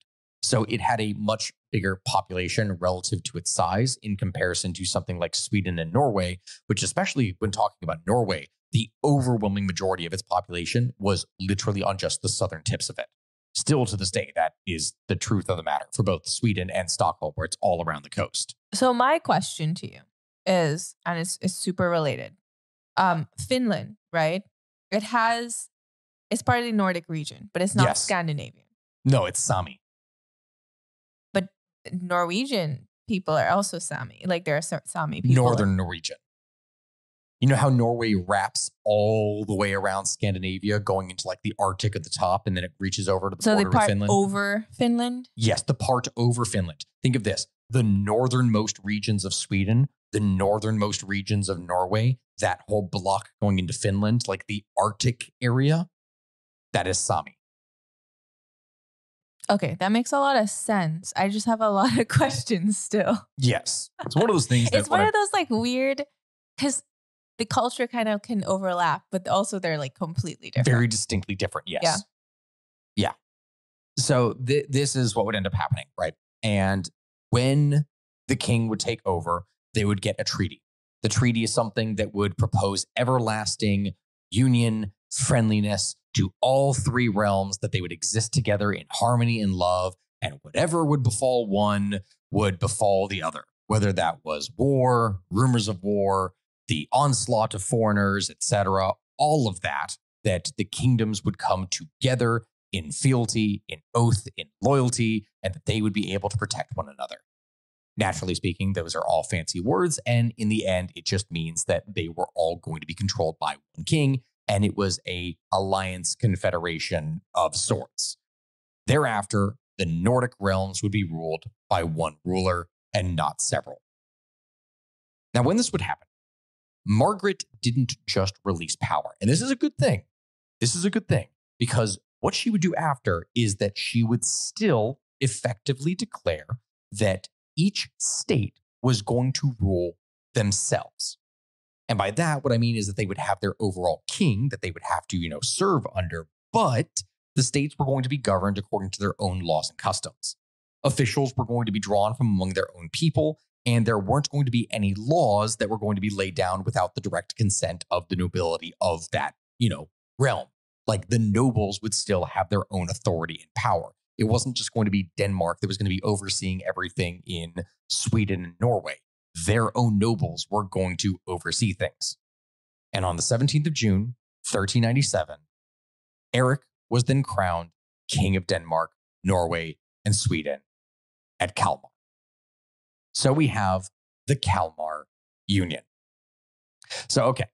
So it had a much bigger population relative to its size in comparison to something like Sweden and Norway, which, especially when talking about Norway, the overwhelming majority of its population was literally on just the southern tips of it. Still to this day, that is the truth of the matter for both Sweden and Stockholm, where it's all around the coast. So my question to you is, and it's super related. Finland, right? It's part of the Nordic region, but it's not Scandinavian. No, it's Sami. But Norwegian people are also Sami. Like there are Sami people. Northern Norwegian. You know how Norway wraps all the way around Scandinavia, going into like the Arctic at the top, and then it reaches over to the border of Finland? Over Finland? Yes, the part over Finland. Think of this. The northernmost regions of Sweden, the northernmost regions of Norway, that whole block going into Finland, like the Arctic area, that is Sami. Okay, that makes a lot of sense. I just have a lot of questions still. Yes. It's one of those things. It's one of those like weird, because the culture kind of can overlap, but also they're like completely different. Very distinctly different, yes. Yeah. So this is what would end up happening, right? And when the king would take over, they would get a treaty. The treaty is something that would propose everlasting union, friendliness to all three realms, that they would exist together in harmony and love, and whatever would befall one would befall the other, whether that was war, rumors of war, the onslaught of foreigners, etc., all of that the kingdoms would come together in fealty, in oath, in loyalty, and that they would be able to protect one another. Naturally speaking, those are all fancy words, and in the end, it just means that they were all going to be controlled by one king, and it was a alliance confederation of sorts. Thereafter, the Nordic realms would be ruled by one ruler and not several. Now, when this would happen, Margaret didn't just release power. And this is a good thing. This is a good thing, because what she would do after is that she would still effectively declare that each state was going to rule themselves. And by that, what I mean is that they would have their overall king that they would have to, serve under, but the states were going to be governed according to their own laws and customs. Officials were going to be drawn from among their own people, and there weren't going to be any laws that were going to be laid down without the direct consent of the nobility of that, realm. Like the nobles would still have their own authority and power. It wasn't just going to be Denmark that was going to be overseeing everything in Sweden and Norway. Their own nobles were going to oversee things. And on the 17th of June, 1397, Eric was then crowned King of Denmark, Norway, and Sweden at Kalmar. So we have the Kalmar Union. So, okay,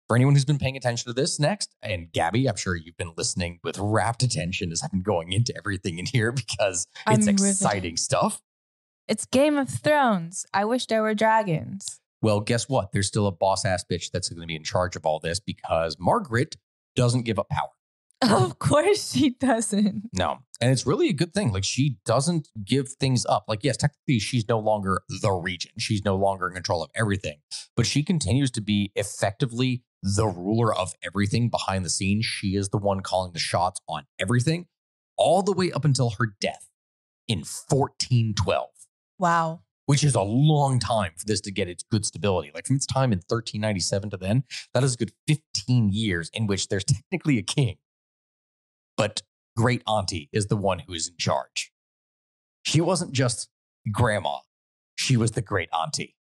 for anyone who's been paying attention to this next, and Gabby, I'm sure you've been listening with rapt attention as I've been going into everything in here, because it's exciting stuff. It's Game of Thrones. I wish there were dragons. Well, guess what? There's still a boss-ass bitch that's going to be in charge of all this, because Margaret doesn't give up power. Of course she doesn't. No. And it's really a good thing. Like, she doesn't give things up. Like, yes, technically she's no longer the regent. She's no longer in control of everything. But she continues to be effectively the ruler of everything behind the scenes. She is the one calling the shots on everything, all the way up until her death in 1412. Wow. Which is a long time for this to get its good stability. Like, from its time in 1397 to then, that is a good 15 years in which there's technically a king. But Great Auntie is the one who is in charge. She wasn't just grandma. She was the Great Auntie.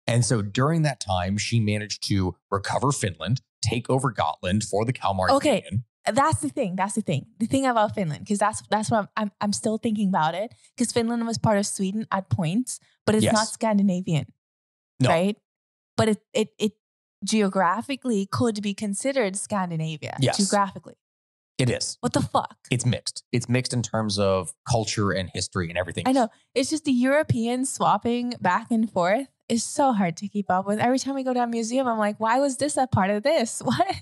And so during that time, she managed to recover Finland, take over Gotland for the Kalmar Union. That's the thing. That's the thing. The thing about Finland, because that's what I'm still thinking about it. Because Finland was part of Sweden at points, but it's not Scandinavian, right? But it geographically could be considered Scandinavia. Yes. Geographically. It is. What the fuck? It's mixed. It's mixed in terms of culture and history and everything. I know. It's just the Europeans swapping back and forth is so hard to keep up with. Every time we go to a museum, I'm like, why was this a part of this? What?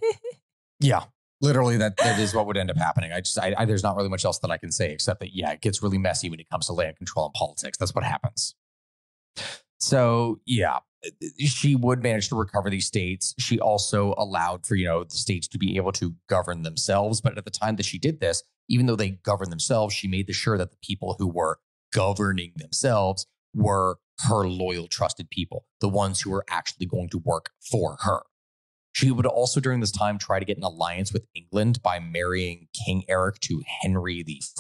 Yeah. Literally, that is what would end up happening. There's not really much else that I can say except that, yeah, it gets really messy when it comes to land control and politics. That's what happens. So, yeah, she would manage to recover these states. She also allowed for, the states to be able to govern themselves. But at the time that she did this, even though they governed themselves, she made sure that the people who were governing themselves were her loyal, trusted people, the ones who were actually going to work for her. She would also, during this time, try to get an alliance with England by marrying King Eric to Henry IV's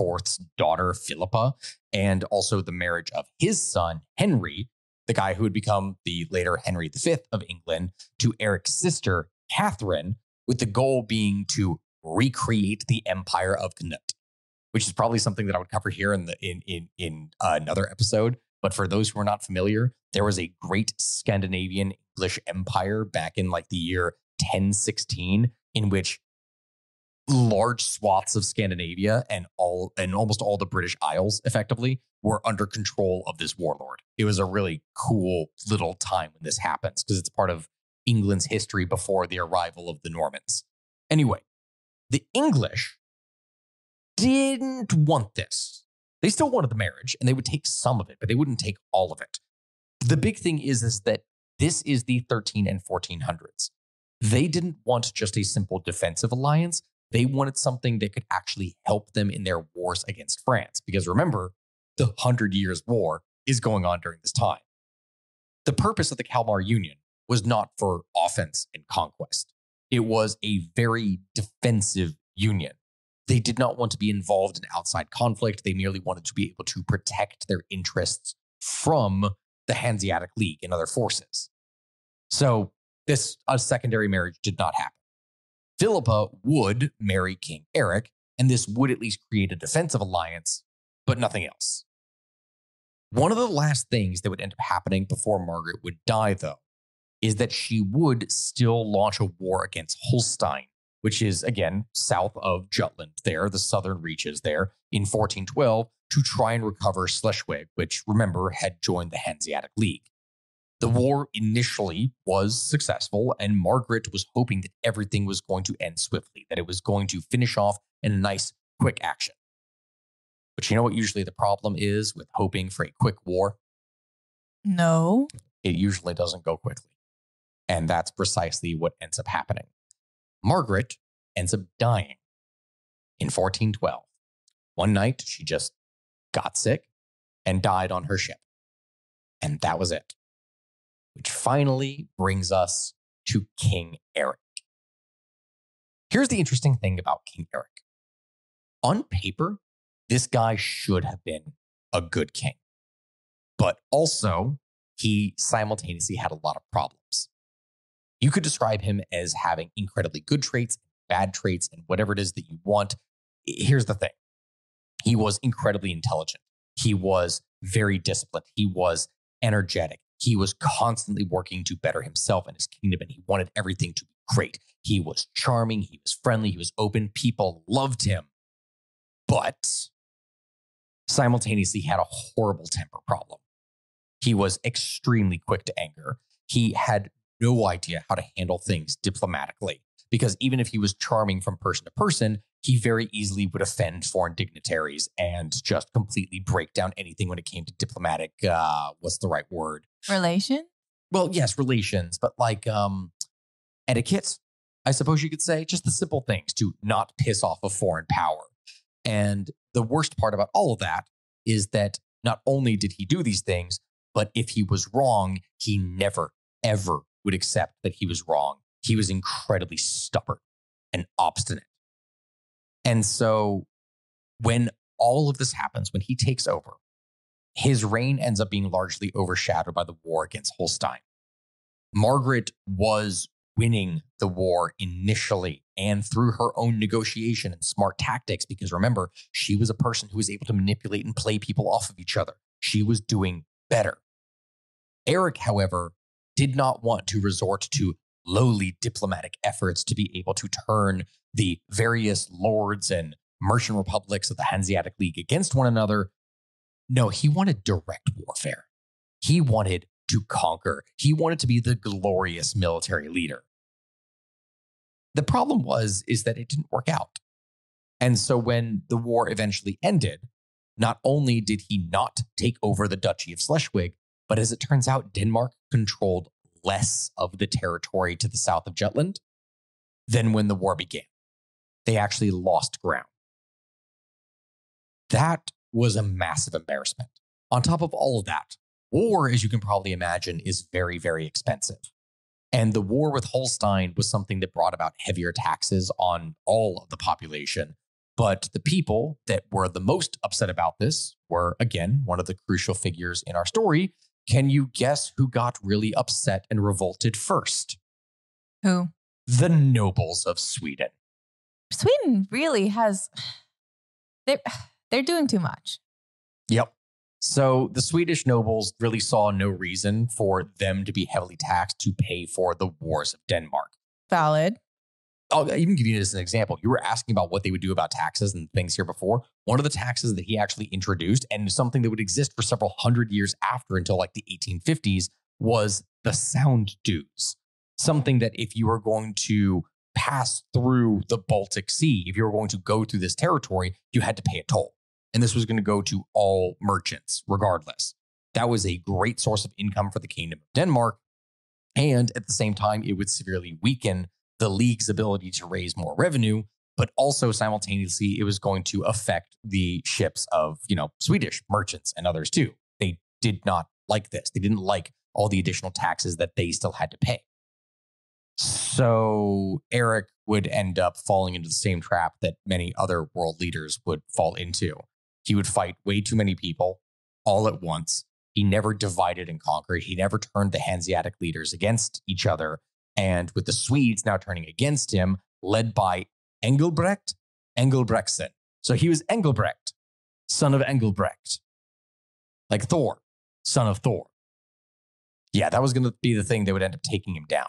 daughter, Philippa, and also the marriage of his son, Henry, the guy who would become the later Henry V of England, to Eric's sister, Catherine, with the goal being to recreate the Empire of Canute, which is probably something that I would cover here in another episode. But for those who are not familiar, there was a great Scandinavian English empire back in the year 1016, in which large swaths of Scandinavia and almost all the British Isles effectively were under control of this warlord. It was a really cool little time when this happens because it's part of England's history before the arrival of the Normans. Anyway, the English didn't want this. They still wanted the marriage and they would take some of it, but they wouldn't take all of it. The big thing is that this is the 13 and 1400s. They didn't want just a simple defensive alliance. They wanted something that could actually help them in their wars against France. Because remember, the 100 Years' War is going on during this time. The purpose of the Kalmar Union was not for offense and conquest. It was a very defensive union. They did not want to be involved in outside conflict. They merely wanted to be able to protect their interests from the Hanseatic League and other forces. So a secondary marriage did not happen. Philippa would marry King Eric, and this would at least create a defensive alliance, but nothing else. One of the last things that would end up happening before Margaret would die, though, is that she would still launch a war against Holstein, which is, again, south of Jutland there, the southern reaches there, in 1412, to try and recover Schleswig, which, remember, had joined the Hanseatic League. The war initially was successful, and Margaret was hoping that everything was going to end swiftly, that it was going to finish off in a nice, quick action. But you know what usually the problem is with hoping for a quick war? No. It usually doesn't go quickly. And that's precisely what ends up happening. Margaret ends up dying in 1412. One night, she just got sick and died on her ship. And that was it. Which finally brings us to King Eric. Here's the interesting thing about King Eric. On paper, this guy should have been a good king. But also, he simultaneously had a lot of problems. You could describe him as having incredibly good traits, bad traits, and whatever it is that you want. Here's the thing. He was incredibly intelligent. He was very disciplined. He was energetic. He was constantly working to better himself and his kingdom, and he wanted everything to be great. He was charming. He was friendly. He was open. People loved him. But simultaneously had a horrible temper problem. He was extremely quick to anger. He had no idea how to handle things diplomatically, because even if he was charming from person to person, he very easily would offend foreign dignitaries and just completely break down anything when it came to diplomatic, what's the right word? Relation? Well, yes, relations, but etiquette, I suppose you could say, just the simple things to not piss off a foreign power. And the worst part about all of that is that not only did he do these things, but if he was wrong, he never, ever would accept that he was wrong. He was incredibly stubborn and obstinate. And so when all of this happens, when he takes over, his reign ends up being largely overshadowed by the war against Holstein. Margaret was winning the war initially and through her own negotiation and smart tactics, because remember, she was a person who was able to manipulate and play people off of each other. She was doing better. Eric, however, did not want to resort to lowly diplomatic efforts to be able to turn the various lords and merchant republics of the Hanseatic League against one another. No, he wanted direct warfare. He wanted to conquer. He wanted to be the glorious military leader. The problem is that it didn't work out. And so when the war eventually ended, not only did he not take over the Duchy of Schleswig, but as it turns out, Denmark controlled less of the territory to the south of Jutland than when the war began. They actually lost ground. That was a massive embarrassment. On top of all of that, war, as you can probably imagine, is very, very expensive. And the war with Holstein was something that brought about heavier taxes on all of the population. But the people that were the most upset about this were, again, one of the crucial figures in our story. Can you guess who got really upset and revolted first? Who? The nobles of Sweden. Sweden really has... They're doing too much. Yep. So the Swedish nobles really saw no reason for them to be heavily taxed to pay for the wars of Denmark. Valid. I'll even give you this as an example. You were asking about what they would do about taxes and things here before. One of the taxes that he actually introduced, and something that would exist for several hundred years after until like the 1850s, was the sound dues. Something that if you were going to pass through the Baltic Sea, if you were going to go through this territory, you had to pay a toll. And this was going to go to all merchants regardless. That was a great source of income for the Kingdom of Denmark. And at the same time, it would severely weaken the League's ability to raise more revenue, but also simultaneously, it was going to affect the ships of, Swedish merchants and others too. They did not like this. They didn't like all the additional taxes that they still had to pay. So Eric would end up falling into the same trap that many other world leaders would fall into. He would fight way too many people all at once. He never divided and conquered. He never turned the Hanseatic leaders against each other. And with the Swedes now turning against him, led by Engelbrektsson. So he was Engelbrekt, son of Engelbrekt. Like Thor, son of Thor. Yeah, that was going to be the thing that would end up taking him down.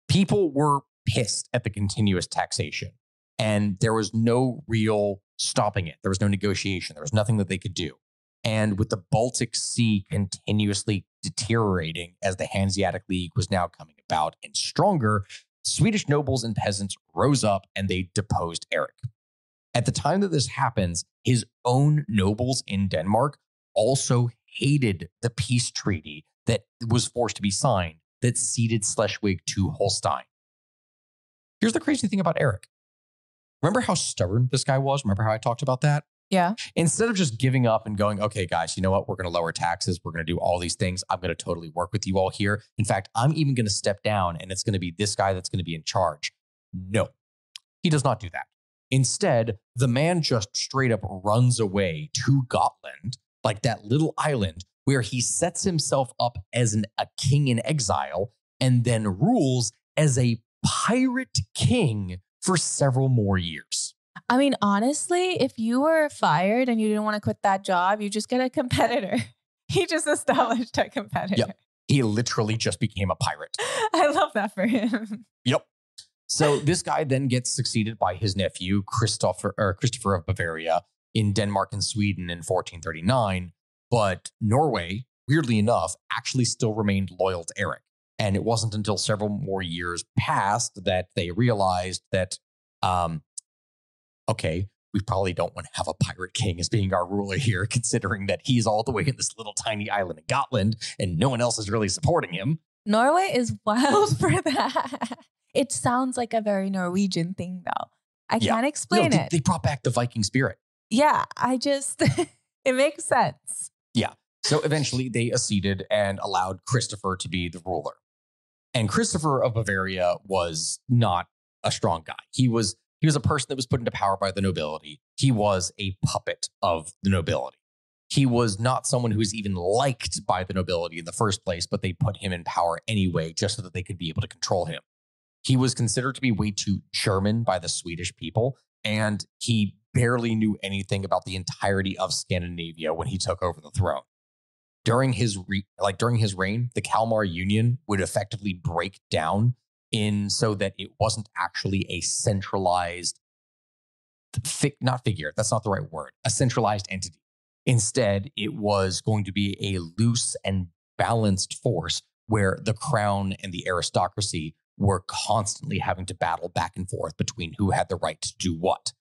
People were pissed at the continuous taxation, and there was no real stopping it. There was no negotiation. There was nothing that they could do. And with the Baltic Sea continuously deteriorating as the Hanseatic League was now coming about and stronger, Swedish nobles and peasants rose up and they deposed Eric. At the time that this happens, his own nobles in Denmark also hated the peace treaty that was forced to be signed that ceded Schleswig to Holstein. Here's the crazy thing about Eric. Remember how stubborn this guy was? Remember how I talked about that? Yeah. Instead of just giving up and going, okay, guys, you know what? We're going to lower taxes. We're going to do all these things. I'm going to totally work with you all here. In fact, I'm even going to step down and it's going to be this guy that's going to be in charge. No, he does not do that. Instead, the man just straight up runs away to Gotland, like that little island where he sets himself up as a king in exile and then rules as a pirate king for several more years. I mean, honestly, if you were fired and you didn't want to quit that job, you just get a competitor. He just established a competitor. Yep. He literally just became a pirate. I love that for him. Yep. So this guy then gets succeeded by his nephew, Christopher of Bavaria, in Denmark and Sweden in 1439. But Norway, weirdly enough, actually still remained loyal to Eric. And it wasn't until several more years passed that they realized that, okay, we probably don't want to have a pirate king as being our ruler here, considering that he's all the way in this little tiny island in Gotland and no one else is really supporting him. Norway is wild for that. It sounds like a very Norwegian thing, though. I can't explain it. They brought back the Viking spirit. Yeah, it makes sense. Yeah. So eventually they acceded and allowed Christopher to be the ruler. And Christopher of Bavaria was not a strong guy. He was a person that was put into power by the nobility. He was a puppet of the nobility. He was not someone who was even liked by the nobility in the first place, but they put him in power anyway, just so that they could be able to control him. He was considered to be way too German by the Swedish people, and he barely knew anything about the entirety of Scandinavia when he took over the throne. During his reign, the Kalmar Union would effectively break down in so that it wasn't actually a centralized that's not the right word, a centralized entity. Instead, it was going to be a loose and balanced force where the crown and the aristocracy were constantly having to battle back and forth between who had the right to do what.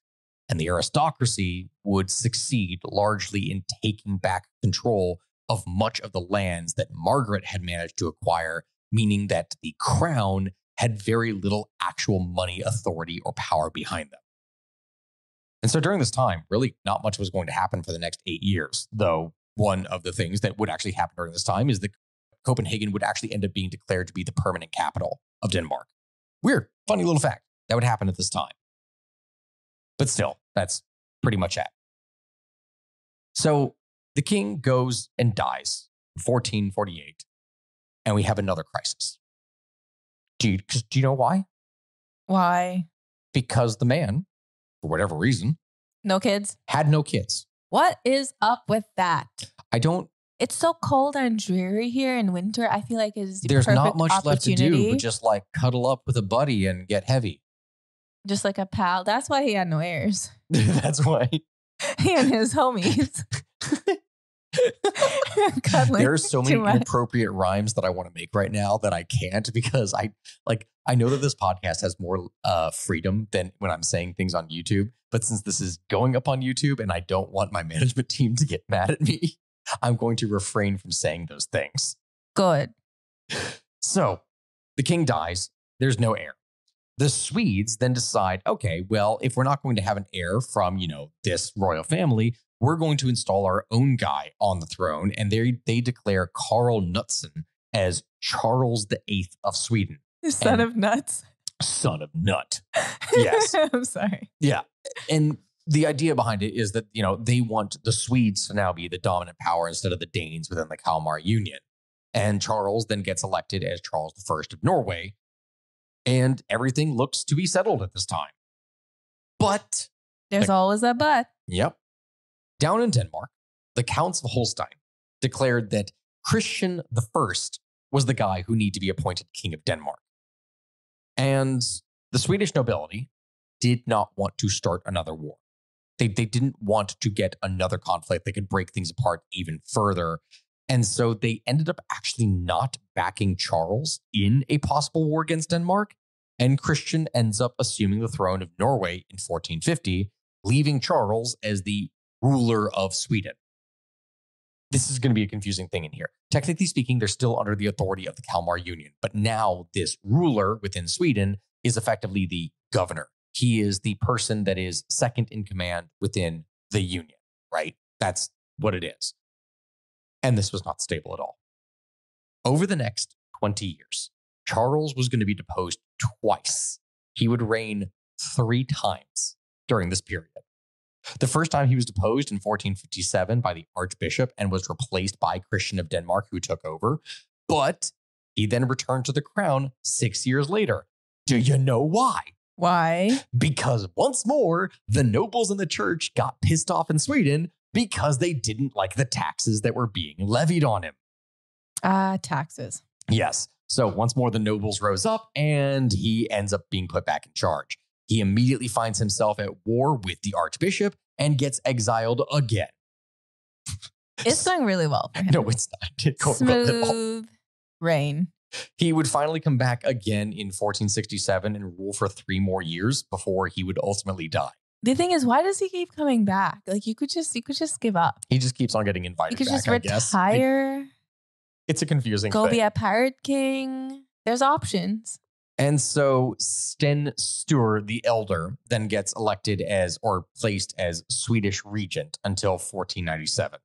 And the aristocracy would succeed largely in taking back control of much of the lands that Margaret had managed to acquire, meaning that the crown had very little actual money, authority, or power behind them. And so during this time, really not much was going to happen for the next 8 years, though one of the things that would actually happen during this time is that Copenhagen would actually end up being declared to be the permanent capital of Denmark. Weird, funny little fact that would happen at this time. But still, that's pretty much it. So the king goes and dies in 1448, and we have another crisis. Do you know why? Why? Because the man, for whatever reason, No kids? had no kids. What is up with that? I don't. It's so cold and dreary here in winter. I feel like it's the There's perfect not much left to do, opportunity. but just like cuddle up with a buddy and get heavy. Just like a pal. That's why he had no heirs. That's why. He and his homies. Cuddling There are so many too much. inappropriate rhymes that I want to make right now that I can't because I know that this podcast has more freedom than when I'm saying things on YouTube. But since this is going up on YouTube and I don't want my management team to get mad at me, I'm going to refrain from saying those things. Good. So the king dies. There's no heir. The Swedes then decide, okay, well, if we're not going to have an heir from, this royal family, we're going to install our own guy on the throne. And they declare Karl Knutsson as Charles VIII of Sweden. Son of nuts. Son of nut. Yes. I'm sorry. Yeah. And the idea behind it is that, they want the Swedes to now be the dominant power instead of the Danes within the Kalmar Union. And Charles then gets elected as Charles I of Norway. And everything looks to be settled at this time. But There's always a but. Yep. Down in Denmark, the Counts of Holstein declared that Christian I was the guy who needed to be appointed king of Denmark. And the Swedish nobility did not want to start another war. They didn't want to get another conflict that could break things apart even further. And so they ended up actually not backing Charles in a possible war against Denmark. And Christian ends up assuming the throne of Norway in 1450, leaving Charles as the ruler of Sweden. This is going to be a confusing thing in here. Technically speaking, they're still under the authority of the Kalmar Union. But now this ruler within Sweden is effectively the governor. He is the person that is second in command within the union, right? That's what it is. And this was not stable at all. Over the next 20 years, Charles was going to be deposed twice. He would reign 3 times during this period. The first time he was deposed in 1457 by the Archbishop and was replaced by Christian of Denmark, who took over. But he then returned to the crown 6 years later. Do you know why? Why? Because once more, the nobles in the church got pissed off in Sweden because they didn't like the taxes that were being levied on him. Taxes. Yes. So once more, the nobles rose up and he ends up being put back in charge. He immediately finds himself at war with the Archbishop and gets exiled again. It's going really well for him. No, it's not. It's going well at all. Smooth reign. He would finally come back again in 1467 and rule for 3 more years before he would ultimately die. The thing is, why does he keep coming back? Like you could just give up. He just keeps on getting invited You could back, just I guess. retire. It's a confusing Go thing. be a pirate king. There's options. And so Sten Sture the Elder then gets elected as or placed as Swedish regent until 1497.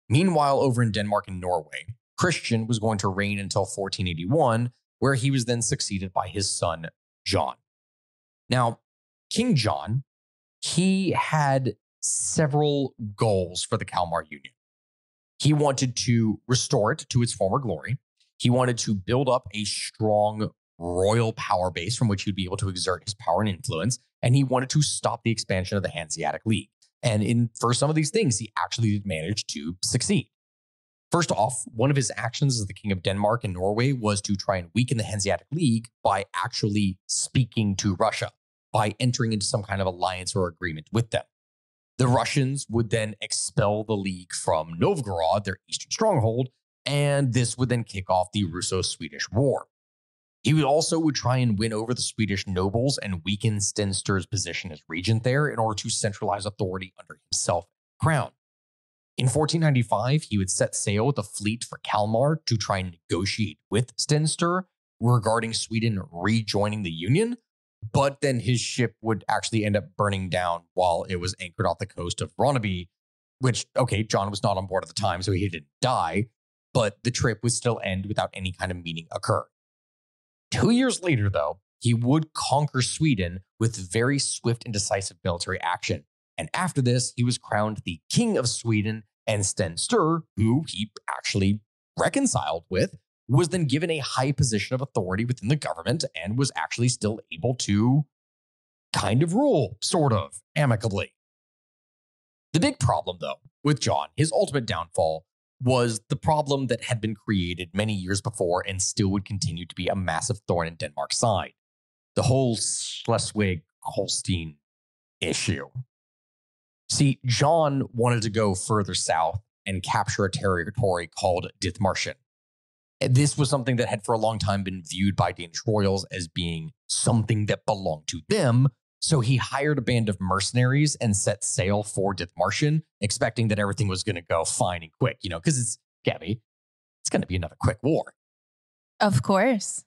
Meanwhile, over in Denmark and Norway, Christian was going to reign until 1481, where he was then succeeded by his son, John. Now, King John, he had several goals for the Kalmar Union. He wanted to restore it to its former glory. He wanted to build up a strong royal power base from which he'd be able to exert his power and influence. And he wanted to stop the expansion of the Hanseatic League. And for some of these things, he actually did manage to succeed. First off, one of his actions as the king of Denmark and Norway was to try and weaken the Hanseatic League by actually speaking to Russia, by entering into some kind of alliance or agreement with them. The Russians would then expel the League from Novgorod, their eastern stronghold, and this would then kick off the Russo-Swedish War. He would try and win over the Swedish nobles and weaken Sten Stur's position as regent there in order to centralize authority under himself and the crown. In 1495, he would set sail with a fleet for Kalmar to try and negotiate with Sten Stur regarding Sweden rejoining the Union, but then his ship would actually end up burning down while it was anchored off the coast of Ronneby, which, okay, John was not on board at the time, so he didn't die, but the trip would still end without any kind of meeting occur. 2 years later, though, he would conquer Sweden with very swift and decisive military action. And after this, he was crowned the King of Sweden, and Sten Stur, who he actually reconciled with, was then given a high position of authority within the government and was actually still able to kind of rule, sort of, amicably. The big problem, though, with John, his ultimate downfall, was the problem that had been created many years before and still would continue to be a massive thorn in Denmark's side. The whole Schleswig-Holstein issue. See, John wanted to go further south and capture a territory called Dithmarschen. This was something that had for a long time been viewed by Danish royals as being something that belonged to them, so he hired a band of mercenaries and set sail for Dithmarschen, expecting that everything was going to go fine and quick, because it's going to be another quick war. Of course.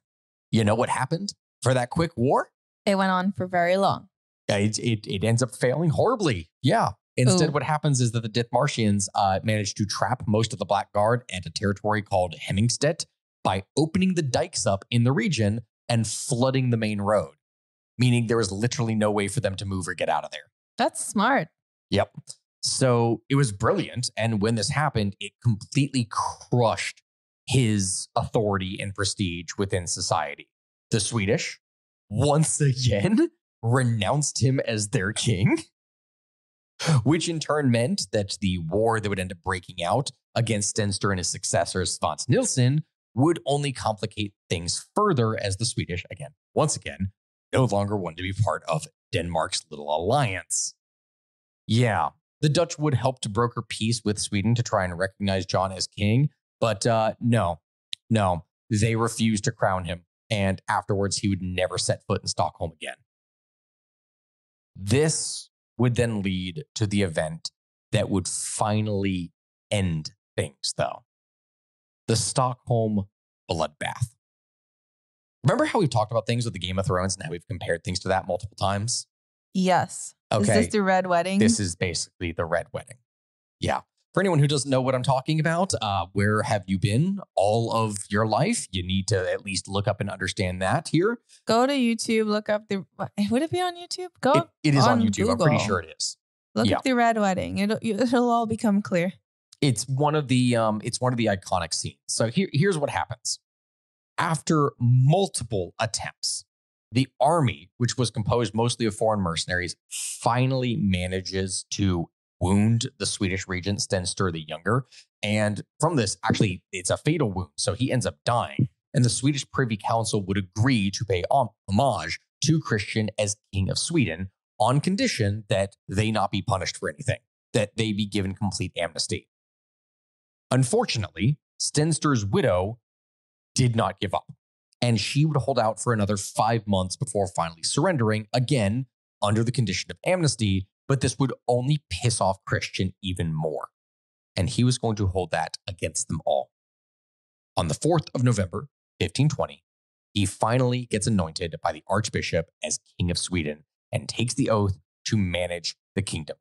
You know what happened for that quick war? It went on for very long. It ends up failing horribly. Yeah. Instead, Ooh. what happens is that the Dithmartians managed to trap most of the Black Guard at a territory called Hemmingstedt by opening the dikes up in the region and flooding the main road, meaning there was literally no way for them to move or get out of there. That's smart. Yep. So it was brilliant. And when this happened, it completely crushed his authority and prestige within society. The Swedish, once again, renounced him as their king, which in turn meant that the war that would end up breaking out against Sten Stur and his successor, Svante Nilsson, would only complicate things further as the Swedish, once again, no longer wanted to be part of Denmark's little alliance. Yeah, the Dutch would help to broker peace with Sweden to try and recognize John as king, but no, they refused to crown him, and afterwards he would never set foot in Stockholm again. This would then lead to the event that would finally end things, though. The Stockholm bloodbath. Remember how we've talked about things with the Game of Thrones and how we've compared things to that multiple times? Yes. Okay. Is this the Red Wedding? This is basically the Red Wedding. Yeah. For anyone who doesn't know what I'm talking about, where have you been all of your life? You need to at least look up and understand that here. Go to YouTube, look up would it be on YouTube? It is on YouTube. Google. I'm pretty sure it is. Look up the Red Wedding. It'll all become clear. It's one of the iconic scenes. So here's what happens. After multiple attempts, the army, which was composed mostly of foreign mercenaries, finally manages to wound the Swedish regent Sten Stur the Younger. And from this, actually, it's a fatal wound. So he ends up dying. And the Swedish Privy Council would agree to pay homage to Christian as King of Sweden on condition that they not be punished for anything, that they be given complete amnesty. Unfortunately, Sten Stur's widow did not give up, and she would hold out for another 5 months before finally surrendering, again, under the condition of amnesty, but this would only piss off Christian even more, and he was going to hold that against them all. On the 4th of November, 1520, he finally gets anointed by the Archbishop as King of Sweden and takes the oath to manage the kingdom.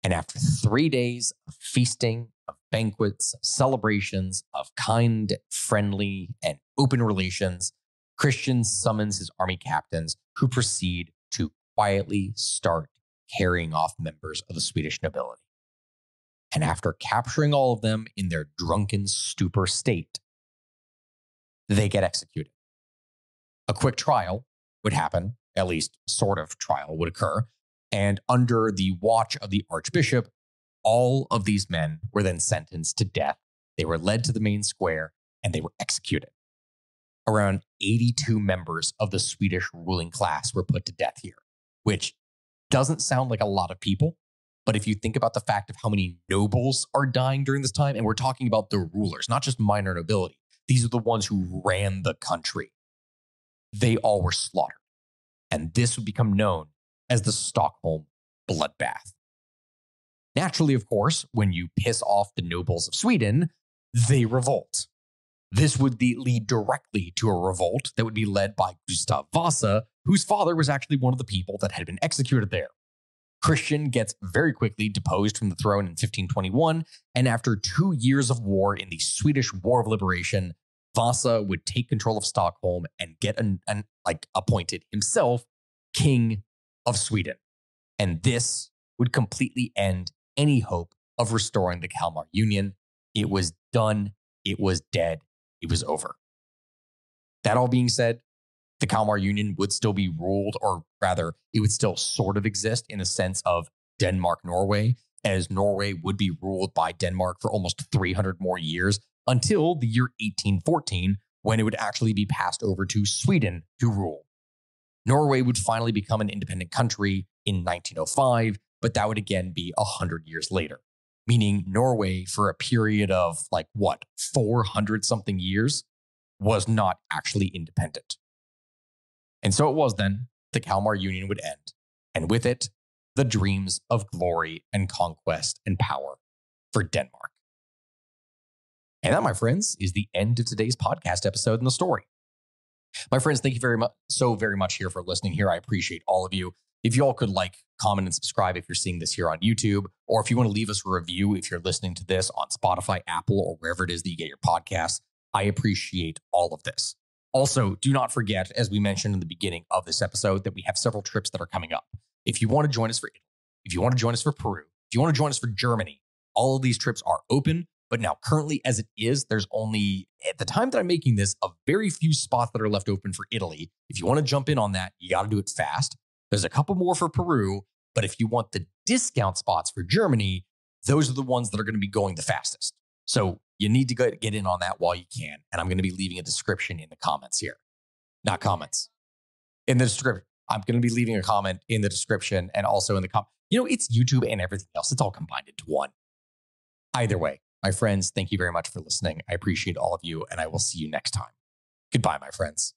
And after 3 days of feasting, of banquets, of celebrations, of kind, friendly, and open relations, Christian summons his army captains who proceed to quietly start carrying off members of the Swedish nobility. And after capturing all of them in their drunken stupor state, they get executed. A quick trial would happen, at least sort of trial would occur, and under the watch of the Archbishop, all of these men were then sentenced to death. They were led to the main square and they were executed. Around 82 members of the Swedish ruling class were put to death here, which doesn't sound like a lot of people. But if you think about the fact of how many nobles are dying during this time, and we're talking about the rulers, not just minor nobility. These are the ones who ran the country. they all were slaughtered. And this would become known as the Stockholm bloodbath. Naturally, of course, when you piss off the nobles of Sweden, they revolt. This would lead directly to a revolt that would be led by Gustav Vasa, whose father was actually one of the people that had been executed there. Christian gets very quickly deposed from the throne in 1521, and after 2 years of war in the Swedish War of Liberation, Vasa would take control of Stockholm and get appointed himself king of Sweden. And this would completely end any hope of restoring the Kalmar Union. It was done. It was dead. It was over. That all being said, the Kalmar Union would still be ruled, or rather, it would still sort of exist in a sense of Denmark-Norway, as Norway would be ruled by Denmark for almost 300 more years until the year 1814, when it would actually be passed over to Sweden to rule. Norway would finally become an independent country in 1905, but that would again be 100 years later, meaning Norway, for a period of 400 something years, was not actually independent. And so it was then, the Kalmar Union would end, and with it, the dreams of glory and conquest and power for Denmark. And that, my friends, is the end of today's podcast episode and the story. My friends, thank you very much here for listening here. I appreciate all of you. If you all could comment, and subscribe if you're seeing this here on YouTube, or if you want to leave us a review if you're listening to this on Spotify, Apple, or wherever it is that you get your podcasts, I appreciate all of this. Also, do not forget, as we mentioned in the beginning of this episode, that we have several trips that are coming up. If you want to join us for Italy, if you want to join us for Peru, if you want to join us for Germany, all of these trips are open. But now currently as it is, there's only, at the time that I'm making this, a very few spots that are left open for Italy. If you want to jump in on that, you got to do it fast. There's a couple more for Peru, but if you want the discount spots for Germany, those are the ones that are going to be going the fastest. So you need to get in on that while you can. And I'm going to be leaving a description in the comments here. Not comments. In the description. I'm going to be leaving a comment in the description and also in the comment. It's YouTube and everything else. It's all combined into one. Either way, my friends, thank you very much for listening. I appreciate all of you, and I will see you next time. Goodbye, my friends.